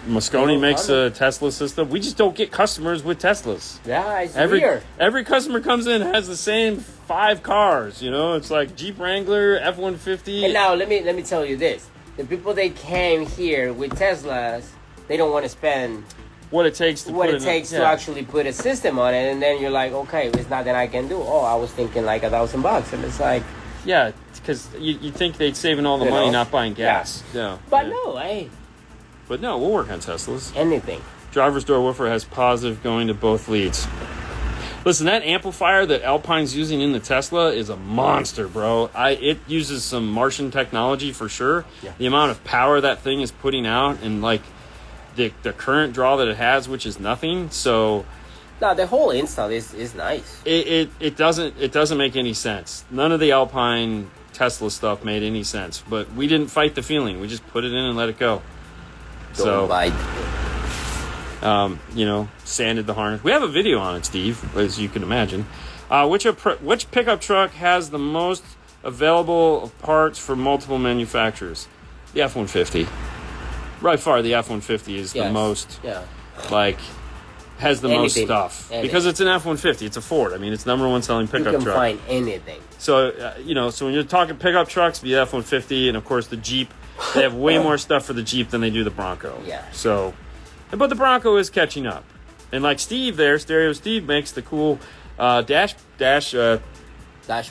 Moscone makes a Tesla system. We just don't get customers with Teslas. Yeah, it's weird. Every customer comes in and has the same 5 cars. It's like Jeep Wrangler, F-150. And now let me tell you this: the people that came here with Teslas, they don't want to spend what it takes to actually put a system on it. And then you're like, okay, it's not that I can do. Oh, I was thinking like $1,000, and it's like, yeah, because you think they'd saving all the money not buying gas. Yeah. But no, hey. But no, we'll work on Teslas. Anything. Driver's door woofer has positive going to both leads. Listen, that amplifier that Alpine's using in the Tesla is a monster, bro. It uses some Martian technology for sure. Yeah. The amount of power that thing is putting out, and like the current draw that it has, which is nothing. So no, the whole install is nice. It doesn't make any sense. None of the Alpine Tesla stuff made any sense. But we didn't fight the feeling. We just put it in and let it go. Sanded the harness. We have a video on it, Steve, as you can imagine. Which pickup truck has the most available parts for multiple manufacturers? The F-150. By far, the F-150 is the most, has the most stuff. Because it's an F-150. It's a Ford. I mean, it's number one selling pickup truck. You can find anything. So, so when you're talking pickup trucks, the F-150, and of course the Jeep, they have way more stuff for the Jeep than they do the Bronco. Yeah. So, but the Bronco is catching up. And like Steve there, Stereo Steve makes the cool dash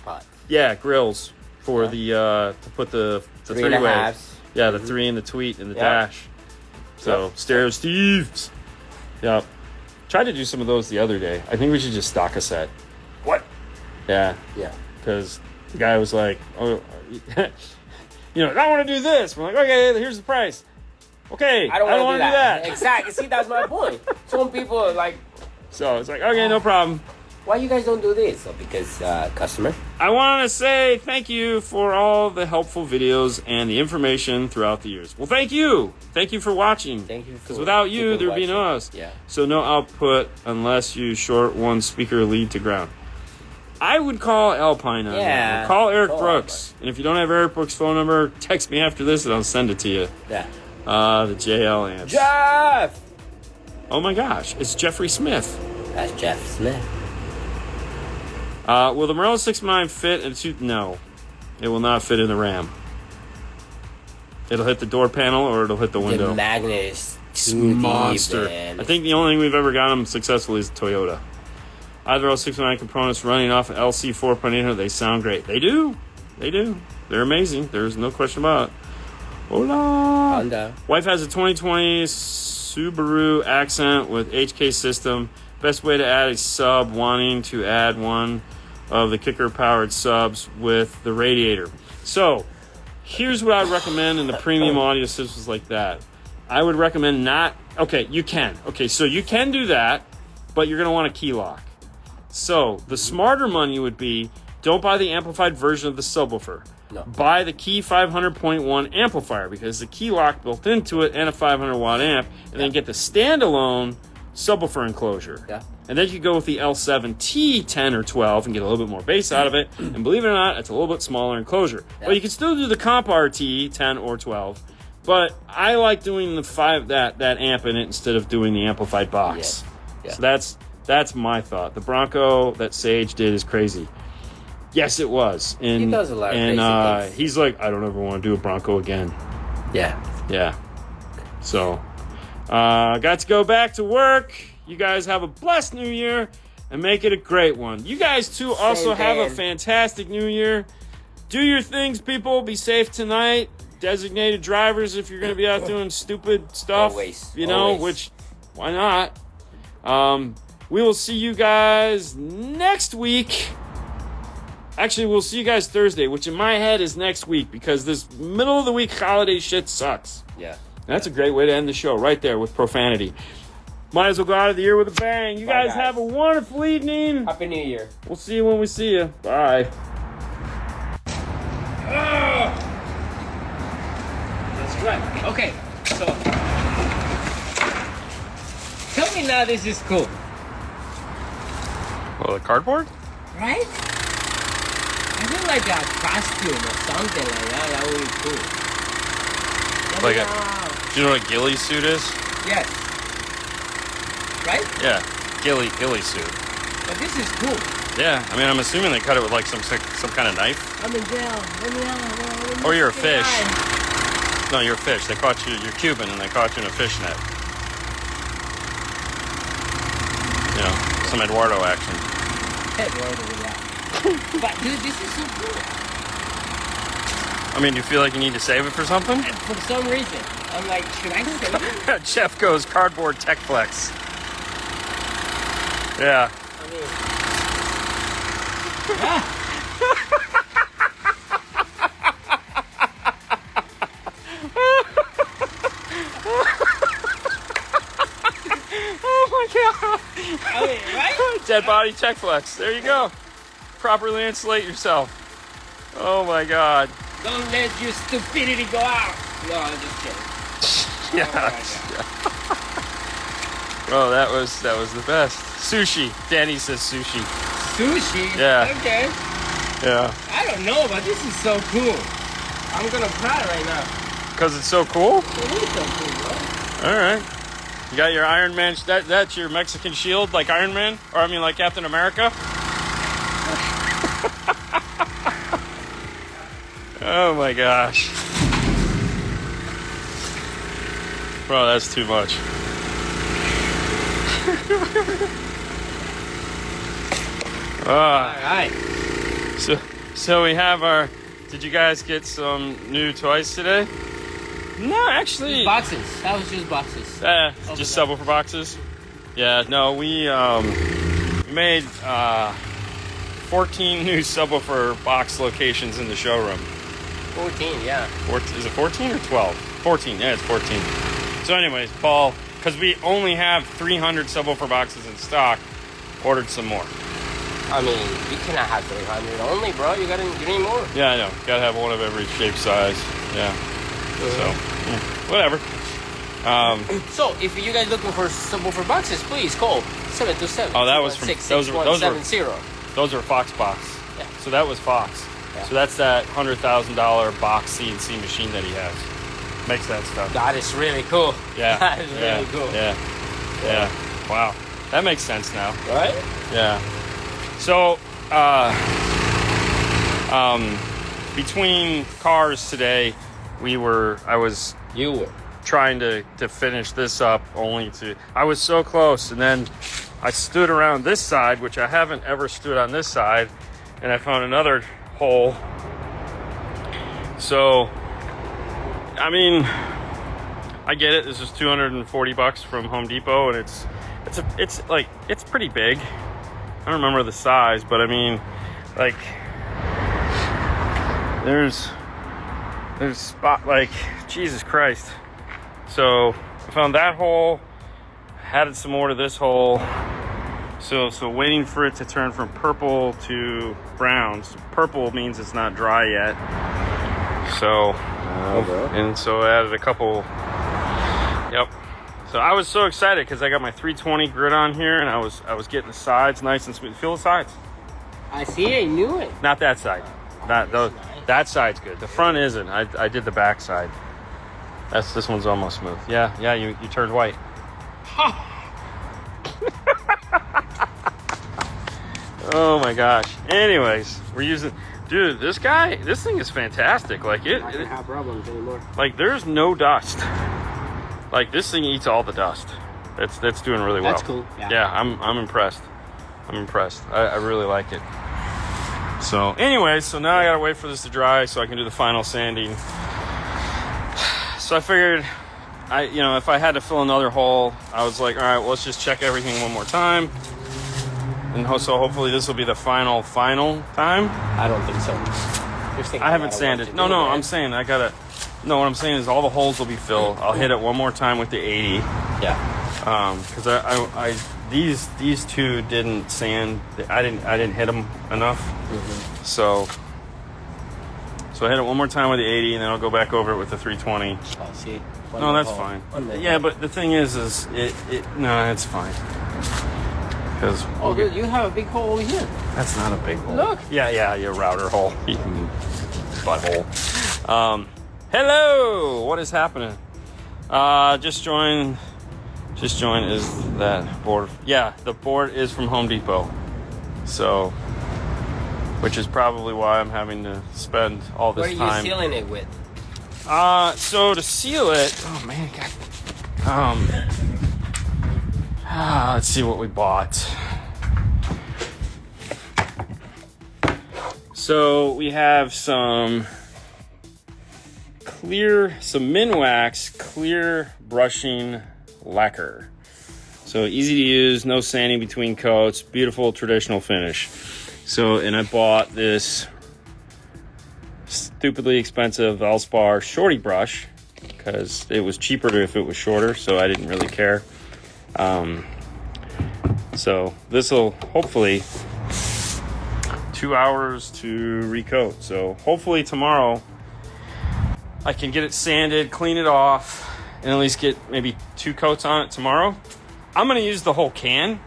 pod. Yeah, grills for the to put the 3-way. Yeah, the 3 and the tweet and the dash. So Stereo Steve's. Yep. Tried to do some of those the other day. I think we should just stock a set. What? Yeah. Yeah. Because the guy was like, oh. I want to do this. We're like, okay, here's the price. Okay, I don't want to do that. Exactly. See, that's my point. Some people are like... So it's like, okay, no problem. Why you guys don't do this? So because customer? I want to say thank you for all the helpful videos and the information throughout the years. Well, thank you. Thank you for watching. Thank you. Because without you, there'd be no us. Yeah. So no output unless you short one speaker lead to ground. I would call Alpine on that. Call Eric Brooks. And if you don't have Eric Brooks' phone number, text me after this and I'll send it to you. Yeah. The JL amps. Jeff! Oh my gosh, it's Jeffrey Smith. That's Jeff Smith. Will the Morel 6x9 fit? No, it will not fit in the Ram. It'll hit the door panel or it'll hit the window. The magnet is monster. Deep, I think the only thing we've ever gotten successfully is Toyota. Either all 6x9 components running off an LC 4.800, they sound great. They do. They're amazing. There's no question about it. Hola. Honda. Wife has a 2020 Subaru Accent with HK system. Best way to add a sub, wanting to add one of the kicker powered subs with the radiator. So here's what I would recommend in the premium audio systems like that. I would recommend not, okay, you can. Okay, so you can do that, but you're going to want a key lock. So the smarter money would be, don't buy the amplified version of the subwoofer. No. Buy the Key 500.1 amplifier, because the key lock built into it and a 500 watt amp, and then get the standalone subwoofer enclosure. Yeah. And then you go with the L7T 10 or 12 and get a little bit more bass out of it. And believe it or not, it's a little bit smaller enclosure. Yeah. But you can still do the Comp RT 10 or 12. But I like doing the that amp in it instead of doing the amplified box. Yeah. So that's my thought. The Bronco that Sage did is crazy. Yes, it was. And, He does a lot of and crazy things. he's like, I don't ever want to do a Bronco again. Yeah. Yeah. So, got to go back to work. You guys have a blessed new year and make it a great one. You guys, too, also have a fantastic new year. Do your things, people. Be safe tonight. Designated drivers if you're going to be out doing stupid stuff. Always. You know, Always. which, why not? We will see you guys next week. Actually, we'll see you guys Thursday, which in my head is next week, because this middle of the week holiday shit sucks. Yeah. That's a great way to end the show, right there with profanity. Might as well go out of the year with a bang. You guys have a wonderful evening. Happy New Year. We'll see you when we see you. Bye. That's right. Okay, so tell me now this is cool, Well, the cardboard? right? I feel like a costume or something like that. That would be cool. Like a do you know what a ghillie suit is? yes, right? Yeah, ghillie suit. But this is cool. Yeah, I mean, I'm assuming they cut it with like some kind of knife. I'm in jail. Let me out. Or you're a fish. No, you're a fish. They caught you. You're Cuban, and they caught you in a fish net. You know, some Eduardo action. But dude, this is so cool. I mean, do you feel like you need to save it for something? And for some reason, I'm like, should I save it? Jeff goes cardboard tech flex. Yeah. I mean, Oh my god. I mean, right? Dead body tech flex. There you go. Properly insulate yourself. Oh my god. Don't let your stupidity go out. No, I'm just kidding. Yes. Oh, that was the best. Sushi. Danny says sushi. Sushi? Yeah. Okay. Yeah. I don't know, but this is so cool. I'm gonna cry right now. Because it's so cool? It is so cool, bro. All right. You got your Iron Man. That's your Mexican shield, like Iron Man? Or I mean, like Captain America? Oh my gosh. Bro, that's too much. Alright. So we have our... Did you guys get some new toys today? No, actually... Boxes. That was just boxes. Just subwoofer boxes? Yeah, no, we made 14 new subwoofer box locations in the showroom. 14, yeah. Is it 14 or 12? 14, yeah, it's 14. So anyways, Paul, because we only have 300 subwoofer boxes in stock, ordered some more. I mean, you cannot have 300 only, bro. You need more. Yeah, I know. Gotta have one of every shape, size. Yeah. So, whatever. So, if you guys looking for subwoofer boxes, please call 727. Oh, that was from those are Fox box. Yeah. So that was Fox. Yeah. So that's that $100,000 box CNC machine that he has. Makes that stuff. That is really cool. Yeah. That is really cool. Yeah. Wow. That makes sense now. Right? Yeah. So, between cars today, I was trying to finish this up, I was so close, and then I stood around this side, which I haven't ever stood on this side, and I found another hole. So, I mean, I get it. This is $240 from Home Depot, and it's pretty big. I don't remember the size, but I mean, like there's spot, like, Jesus Christ. So I found that hole, added some more to this hole. So waiting for it to turn from purple to brown. So purple means it's not dry yet. So, and so I added a couple. Yep. So I was so excited because I got my 320 grit on here, and I was getting the sides nice and smooth. Feel the sides. I see. I knew it. Not that side. That side's good. The front isn't. I did the back side. This one's almost smooth. Yeah. You turned white. Oh my gosh. Anyways, we're using. Dude, this thing is fantastic. Like I don't have problems anymore. Like, there's no dust. Like, this thing eats all the dust. That's doing really well. That's cool. Yeah, I'm impressed. I really like it. So anyways, so now I gotta wait for this to dry so I can do the final sanding. So I figured, if I had to fill another hole, I was like, all right, well, let's just check everything one more time. And so hopefully this will be the final time. I don't think so. I haven't sanded. No, I'm saying I gotta. No, what I'm saying is all the holes will be filled. I'll hit it one more time with the 80. Yeah. Because I these two didn't sand. I didn't hit them enough. Mm-hmm. So I hit it one more time with the 80, and then I'll go back over it with the 320. Oh, see. No, that's fine. Yeah, but the thing is no, it's fine. Because dude, you have a big hole over here. That's not a big hole. Look. Yeah, your router hole. Butthole. Hello. What is happening? Just join is that board. Yeah, the board is from Home Depot. So, which is probably why I'm having to spend all this time. What are you sealing it with? So to seal it, oh man, let's see what we bought. So we have some Minwax clear brushing lacquer. So easy to use, no sanding between coats, beautiful traditional finish. So, and I bought this stupidly expensive Valspar shorty brush because it was cheaper if it was shorter, so I didn't really care. So this will hopefully 2 hours to recoat. So hopefully tomorrow I can get it sanded, clean it off, and at least get maybe 2 coats on it tomorrow. I'm gonna use the whole can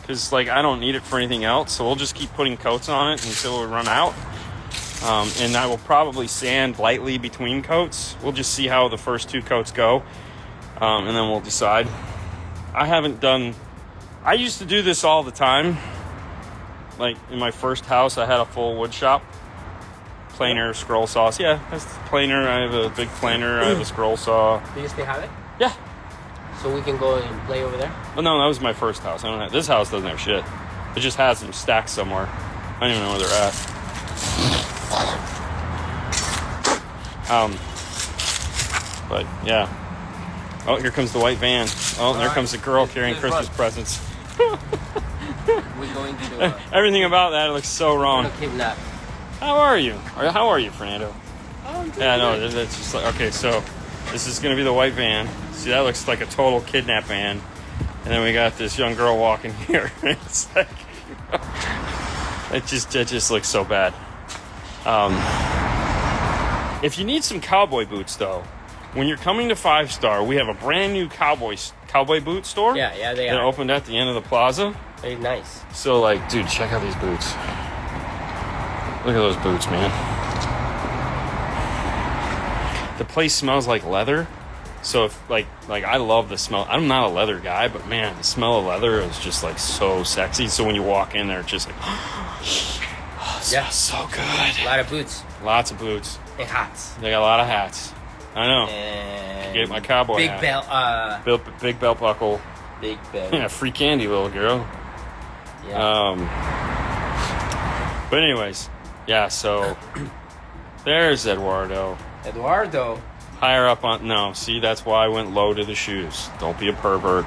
because I don't need it for anything else. So we'll just keep putting coats on it until we run out. And I will probably sand lightly between coats. We'll just see how the first 2 coats go. And then we'll decide. I used to do this all the time. Like in my first house, I had a full wood shop. Planer, scroll saws. Yeah, that's planer. I have a big planer. I have a scroll saw. Do you still have it? Yeah. So we can go and play over there? Well, no, that was my first house. This house doesn't have shit. It just has them stacked somewhere. I don't even know where they're at. But yeah. Oh, here comes the white van. Oh, there comes the girl carrying Christmas presents. We're going to do everything about that looks so wrong. Kidnap. How are you, Fernando? Yeah, no, that's just okay. So this is gonna be the white van. See, that looks like a total kidnap van. And then we got this young girl walking here. It's like it just looks so bad. If you need some cowboy boots, though, when you're coming to 5 Star, we have a brand new cowboy boot store. Yeah, they that are. Opened at the end of the plaza. Very nice. So, dude, check out these boots. Look at those boots, man. The place smells like leather. So, if, I love the smell. I'm not a leather guy, but man, the smell of leather is just so sexy. So when you walk in there, it's just smells so good. A lot of boots. Lots of boots. And hats. They got a lot of hats. I know. And get my cowboy big hat. belt. Big belt buckle. Big belt. Yeah, free candy, little girl. Yeah. But anyways, yeah. So there's Eduardo. Higher up on. No, see, that's why I went low to the shoes. Don't be a pervert.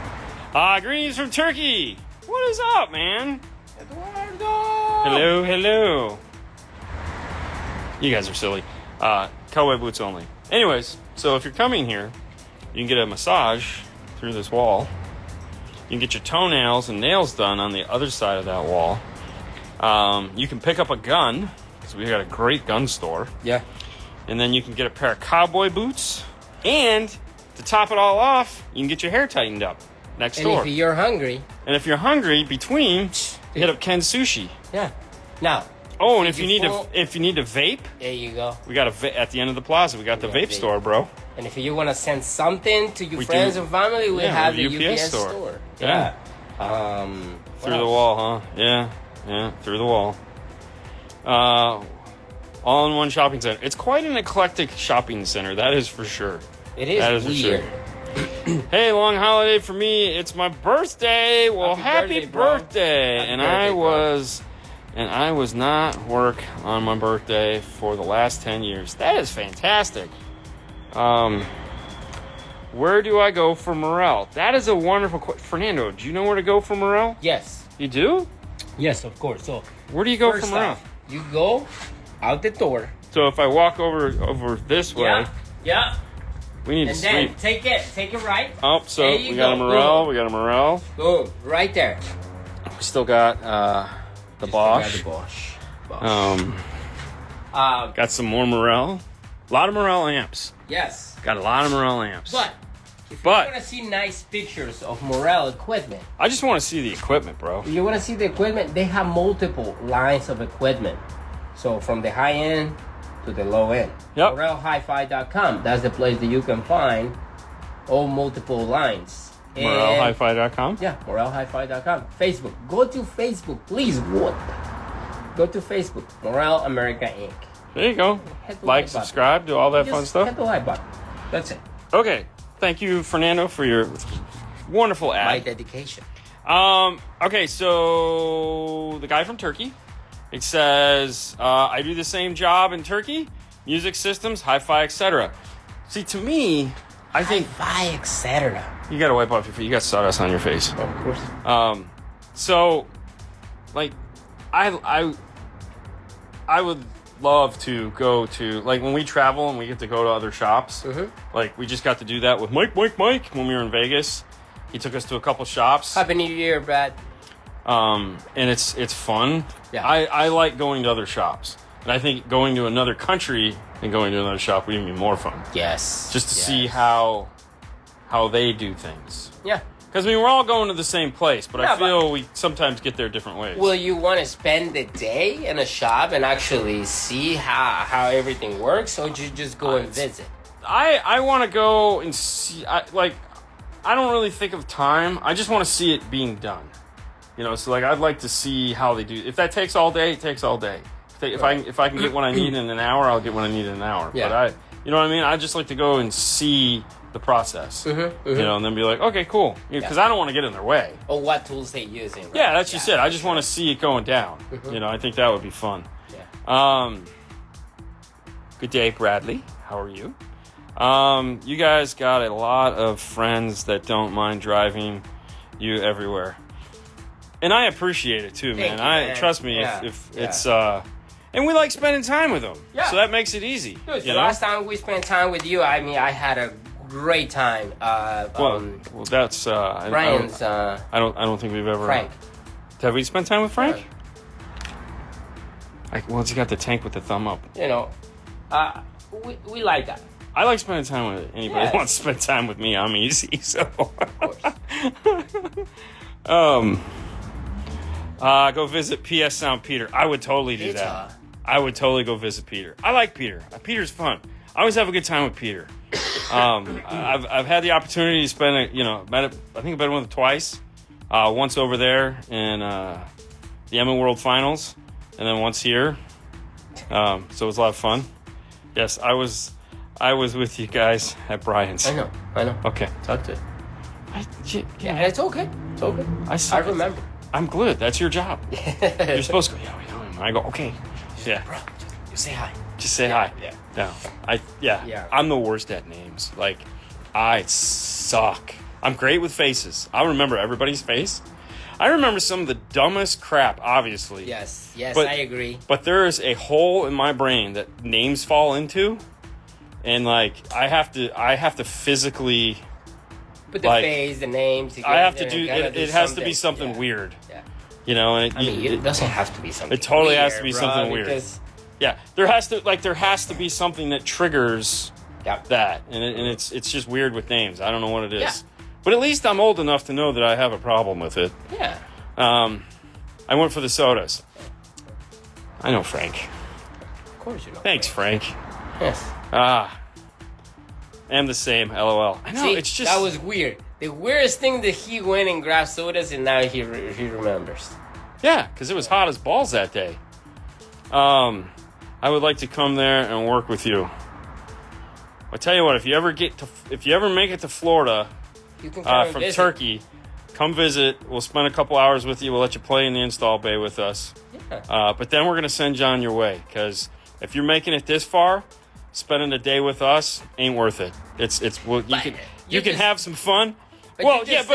Greetings from Turkey. What is up, man? Eduardo. Hello, hello. You guys are silly. Cowboy boots only. Anyways, so if you're coming here, you can get a massage through this wall. You can get your toenails and nails done on the other side of that wall. You can pick up a gun, because we got a great gun store. Yeah. And then you can get a pair of cowboy boots. And to top it all off, you can get your hair tightened up next door. And if you're hungry. And if you're hungry, between, hit up Ken's Sushi. Yeah. Now. Oh, and if you need to vape, there you go. we got at the end of the plaza. We got the vape store, bro. And if you want to send something to your friends and family, we have the UPS store. Yeah. Through the wall, huh? Yeah, through the wall. All-in-one shopping center. It's quite an eclectic shopping center, that is for sure. It is that is weird. For sure. Hey, long holiday for me. It's my birthday. Well, happy birthday. And I was not work on my birthday for the last 10 years. That is fantastic. Where do I go for Morel? That is a wonderful question. Fernando, do you know where to go for Morel? Yes. You do? Yes, of course. So where do you go for Morel? You go out the door. So if I walk over this way, yeah. We need to sleep. And then take it right. Oh, so we got a Morel. We got a Morel. Boom, right there. We still got the Bosch. Got some more Morel. A lot of Morel amps. Yes. Got a lot of Morel amps. But if you want to see nice pictures of Morel equipment, I just want to see the equipment, bro. If you want to see the equipment, they have multiple lines of equipment. So from the high end to the low end. Yep. MorelHiFi.com. That's the place that you can find all multiple lines. MorelHiFi.com? Yeah, MorelHiFi.com. Facebook. Go to Facebook, please. What? Go to Facebook. Morel America Inc. There you go. Like, subscribe, do all that fun stuff. Hit the like button. That's it. Okay. Thank you, Fernando, for your wonderful ad. My dedication. Okay, so the guy from Turkey, it says, I do the same job in Turkey, music systems, hi-fi, etc. See, to me, I think... Hi-fi, etc. You gotta wipe off your face. You got sawdust on your face. Oh, of course. So, like, I would love to go to, like, when we travel and we get to go to other shops, like, we just got to do that with Mike when we were in Vegas. He took us to a couple shops. Happy New Year, Brad. And it's fun. Yeah. I like going to other shops. And I think going to another country and going to another shop would even be more fun. Yes. Just to see how they do things. Yeah. Because, I mean, we're all going to the same place, but I feel we sometimes get there different ways. Will you want to spend the day in a shop and actually see how everything works, or do you just go and visit? I want to go and see. I don't really think of time. I just want to see it being done. You know, so, like, I'd like to see how they do. If that takes all day, it takes all day. If I can get what I need in an hour, I'll get what I need in an hour. Yeah. But you know what I mean? I just like to go and see the process, you know, and then be like, okay, cool, because I don't want to get in their way. Or what tools they're using. Right? Yeah, that's just it. I just want to see it going down. You know, I think that would be fun. Yeah. Good day, Bradley. How are you? You guys got a lot of friends that don't mind driving you everywhere, and I appreciate it too, man. Man. Trust me, if it's and we like spending time with them, so that makes it easy. Dude, the last time we spent time with you, I mean, I had a great time. Well, that's Brian's. I don't think we've ever. Frank. Have we spent time with Frank? Once he got the tank with the thumb up. You know, we like that. I like spending time with anybody who wants to spend time with me. I'm easy, so. Of course. Go visit PS Sound Peter. I would totally do that. I would totally go visit Peter. I like Peter. Peter's fun. I always have a good time with Peter. I've had the opportunity to spend I think I've been with him twice. Once over there in the Emma World Finals, and then once here. So it was a lot of fun. Yes, I was with you guys at Brian's. I know. Okay. Talk to it. Yeah, it's okay. It's okay. I remember. I'm good. That's your job. You're supposed to go, we know him. I go, okay. Yeah. Bro, you say hi. Just say hi. Yeah. No. Yeah. I'm the worst at names. Like, I suck. I'm great with faces. I'll remember everybody's face. I remember some of the dumbest crap, obviously. Yes, I agree. But there is a hole in my brain that names fall into, and like I have to physically put the face, the name together. I have to do it. It has to be something weird. Yeah. You know, and it doesn't have to be something. It totally weird, has to be something weird. Yeah, there has to be something that triggers that, and it's just weird with names. I don't know what it is. Yeah. But at least I'm old enough to know that I have a problem with it. Yeah. I went for the sodas. I know Frank. Of course you know. Thanks, Frank. Yes. I'm the same. LOL. I know. It's just that was weird. The weirdest thing that he went and grabbed sodas and now he remembers. Yeah, because it was hot as balls that day. I would like to come there and work with you. I tell you what, if you ever make it to Florida. You can come from visit. Turkey, come visit. We'll spend a couple hours with you. We'll let you play in the install bay with us. Yeah. But then we're going to send John your way, because if you're making it this far, spending a day with us ain't worth it. You can have some fun. But well, I'm thing,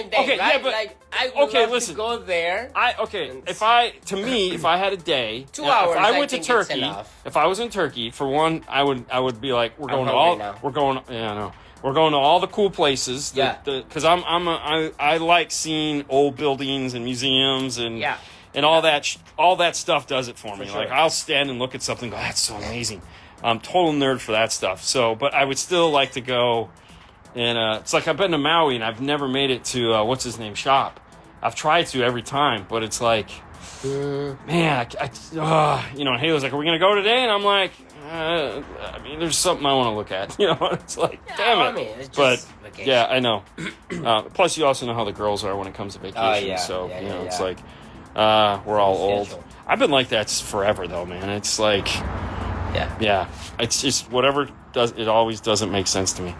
okay, right? Yeah, but like I would love to go there. If I had a day, 2 hours, if I went to Turkey, if I was in Turkey for one, I would be like, we're going to all the cool places. Because I like seeing old buildings and museums and all that stuff does it for me. Sure. Like I'll stand and look at something and go, that's so amazing. I'm total nerd for that stuff. So, but I would still like to go. And it's like I've been to Maui and I've never made it to what's his name shop. I've tried to every time, but it's like, man, and Halo's like, are we gonna go today? And I'm like, there's something I want to look at. It's like, damn it. Vacation. Yeah, I know. Plus, you also know how the girls are when it comes to vacation. It's like we're all old. I've been like that forever, though, man. It's like, it's just whatever does. It always doesn't make sense to me.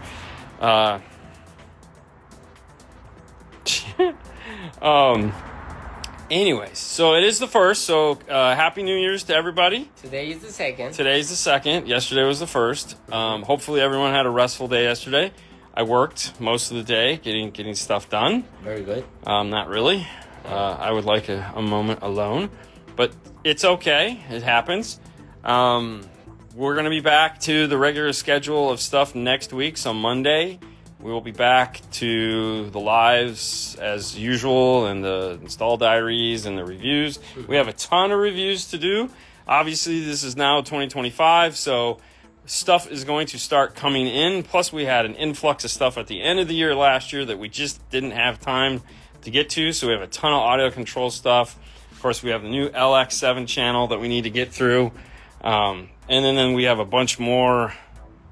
Anyways, so it is the first. So Happy New Year's to everybody. Today is the second. Today's the second. Yesterday was the first. Hopefully everyone had a restful day yesterday. I worked most of the day getting stuff done. Very good. Not really. I would like a moment alone, but it's okay. It happens. We're going to be back to the regular schedule of stuff next week. So Monday, we will be back to the lives as usual and the install diaries and the reviews. We have a ton of reviews to do. Obviously, this is now 2025, so stuff is going to start coming in. Plus, we had an influx of stuff at the end of the year last year that we just didn't have time to get to. So we have a ton of audio control stuff. Of course, we have the new LX7 channel that we need to get through. And then we have a bunch more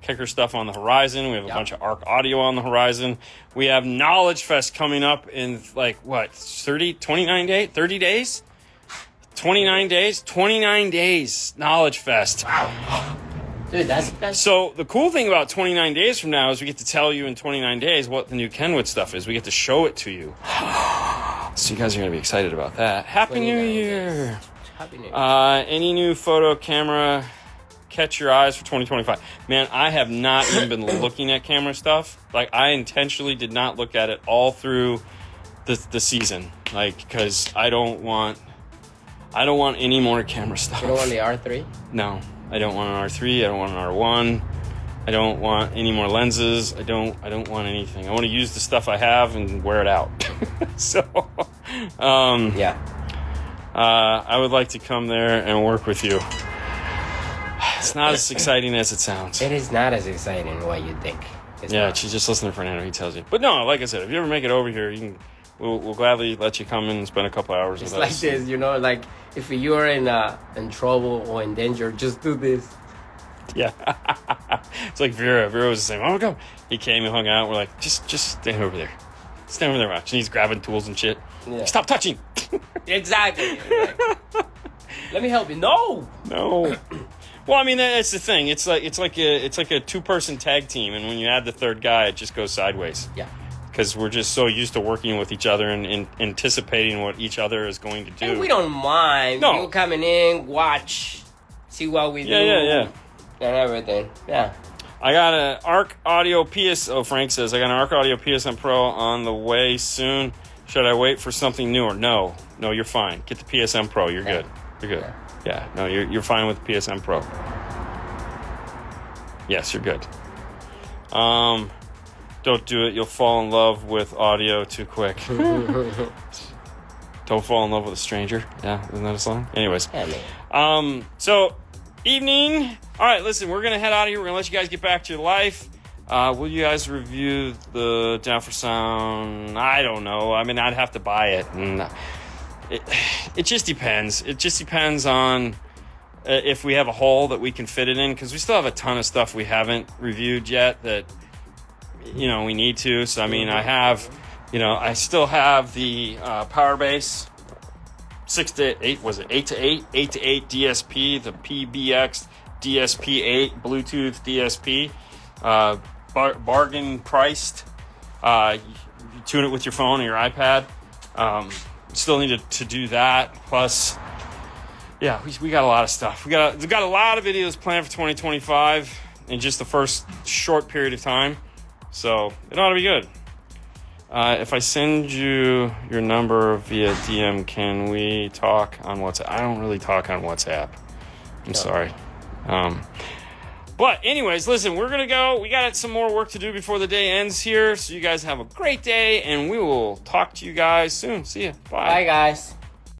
kicker stuff on the horizon. We have a bunch of ARC audio on the horizon. We have Knowledge Fest coming up in 29 days? 30 days? 29 days? 29 days Knowledge Fest. Wow. Dude, that's... So the cool thing about 29 days from now is we get to tell you in 29 days what the new Kenwood stuff is. We get to show it to you. So you guys are going to be excited about that. Happy New Year. Happy New Year. Any new photo camera catch your eyes for 2025? Man, I have not even been looking at camera stuff. Like, I intentionally did not look at it all through the season. Like, because I don't want any more camera stuff. You don't want the R3? No, I don't want an R3. I don't want an R1. I don't want any more lenses. I don't want anything. I want to use the stuff I have and wear it out. So, I would like to come there and work with you. It's not as exciting as it sounds. It is not as exciting as what you think. She's just listen to Fernando. He tells you. But no, like I said, if you ever make it over here, we'll gladly let you come in and spend a couple hours with us. It's like this, like if you're in trouble or in danger, just do this. Yeah. It's like Vera. Vera was the same. Oh, come. He came and hung out. We're like, just stand over there. Stand over there, watch. And he's grabbing tools and shit. Yeah. Stop touching. Exactly. Let me help you. No. Well, I mean, that's the thing. It's like a two-person tag team, and when you add the third guy, it just goes sideways. Yeah. Because we're just so used to working with each other and anticipating what each other is going to do. And we don't mind you coming in, watch, see what we do. Yeah. And everything. Yeah. I got an ARC Audio PS. Oh, Frank says I got an ARC Audio PSM Pro on the way soon. Should I wait for something newer? No, you're fine. Get the PSM Pro. You're good. You're good. Yeah, no, you're fine with the PSM Pro. Yes, you're good. Don't do it. You'll fall in love with audio too quick. Don't fall in love with a stranger. Yeah, isn't that a song? Anyways. So, evening. All right, listen, we're going to head out of here. We're going to let you guys get back to your life. Will you guys review the Down for Sound? I don't know. I mean, I'd have to buy it. And it just depends. It just depends on if we have a hole that we can fit it in. Because we still have a ton of stuff we haven't reviewed yet that, we need to. So, I mean, I still have the power base 8 to 8 DSP, the PBX DSP 8 Bluetooth DSP, bargain priced. You tune it with your phone or your iPad. Still needed to do that. Plus, yeah, we got a lot of stuff. We got a lot of videos planned for 2025 in just the first short period of time. So it ought to be good. If I send you your number via DM, can we talk on WhatsApp? I don't really talk on WhatsApp. I'm sorry. But anyways, listen, we're going to go. We got some more work to do before the day ends here. So you guys have a great day, and we will talk to you guys soon. See ya. Bye. Bye, guys.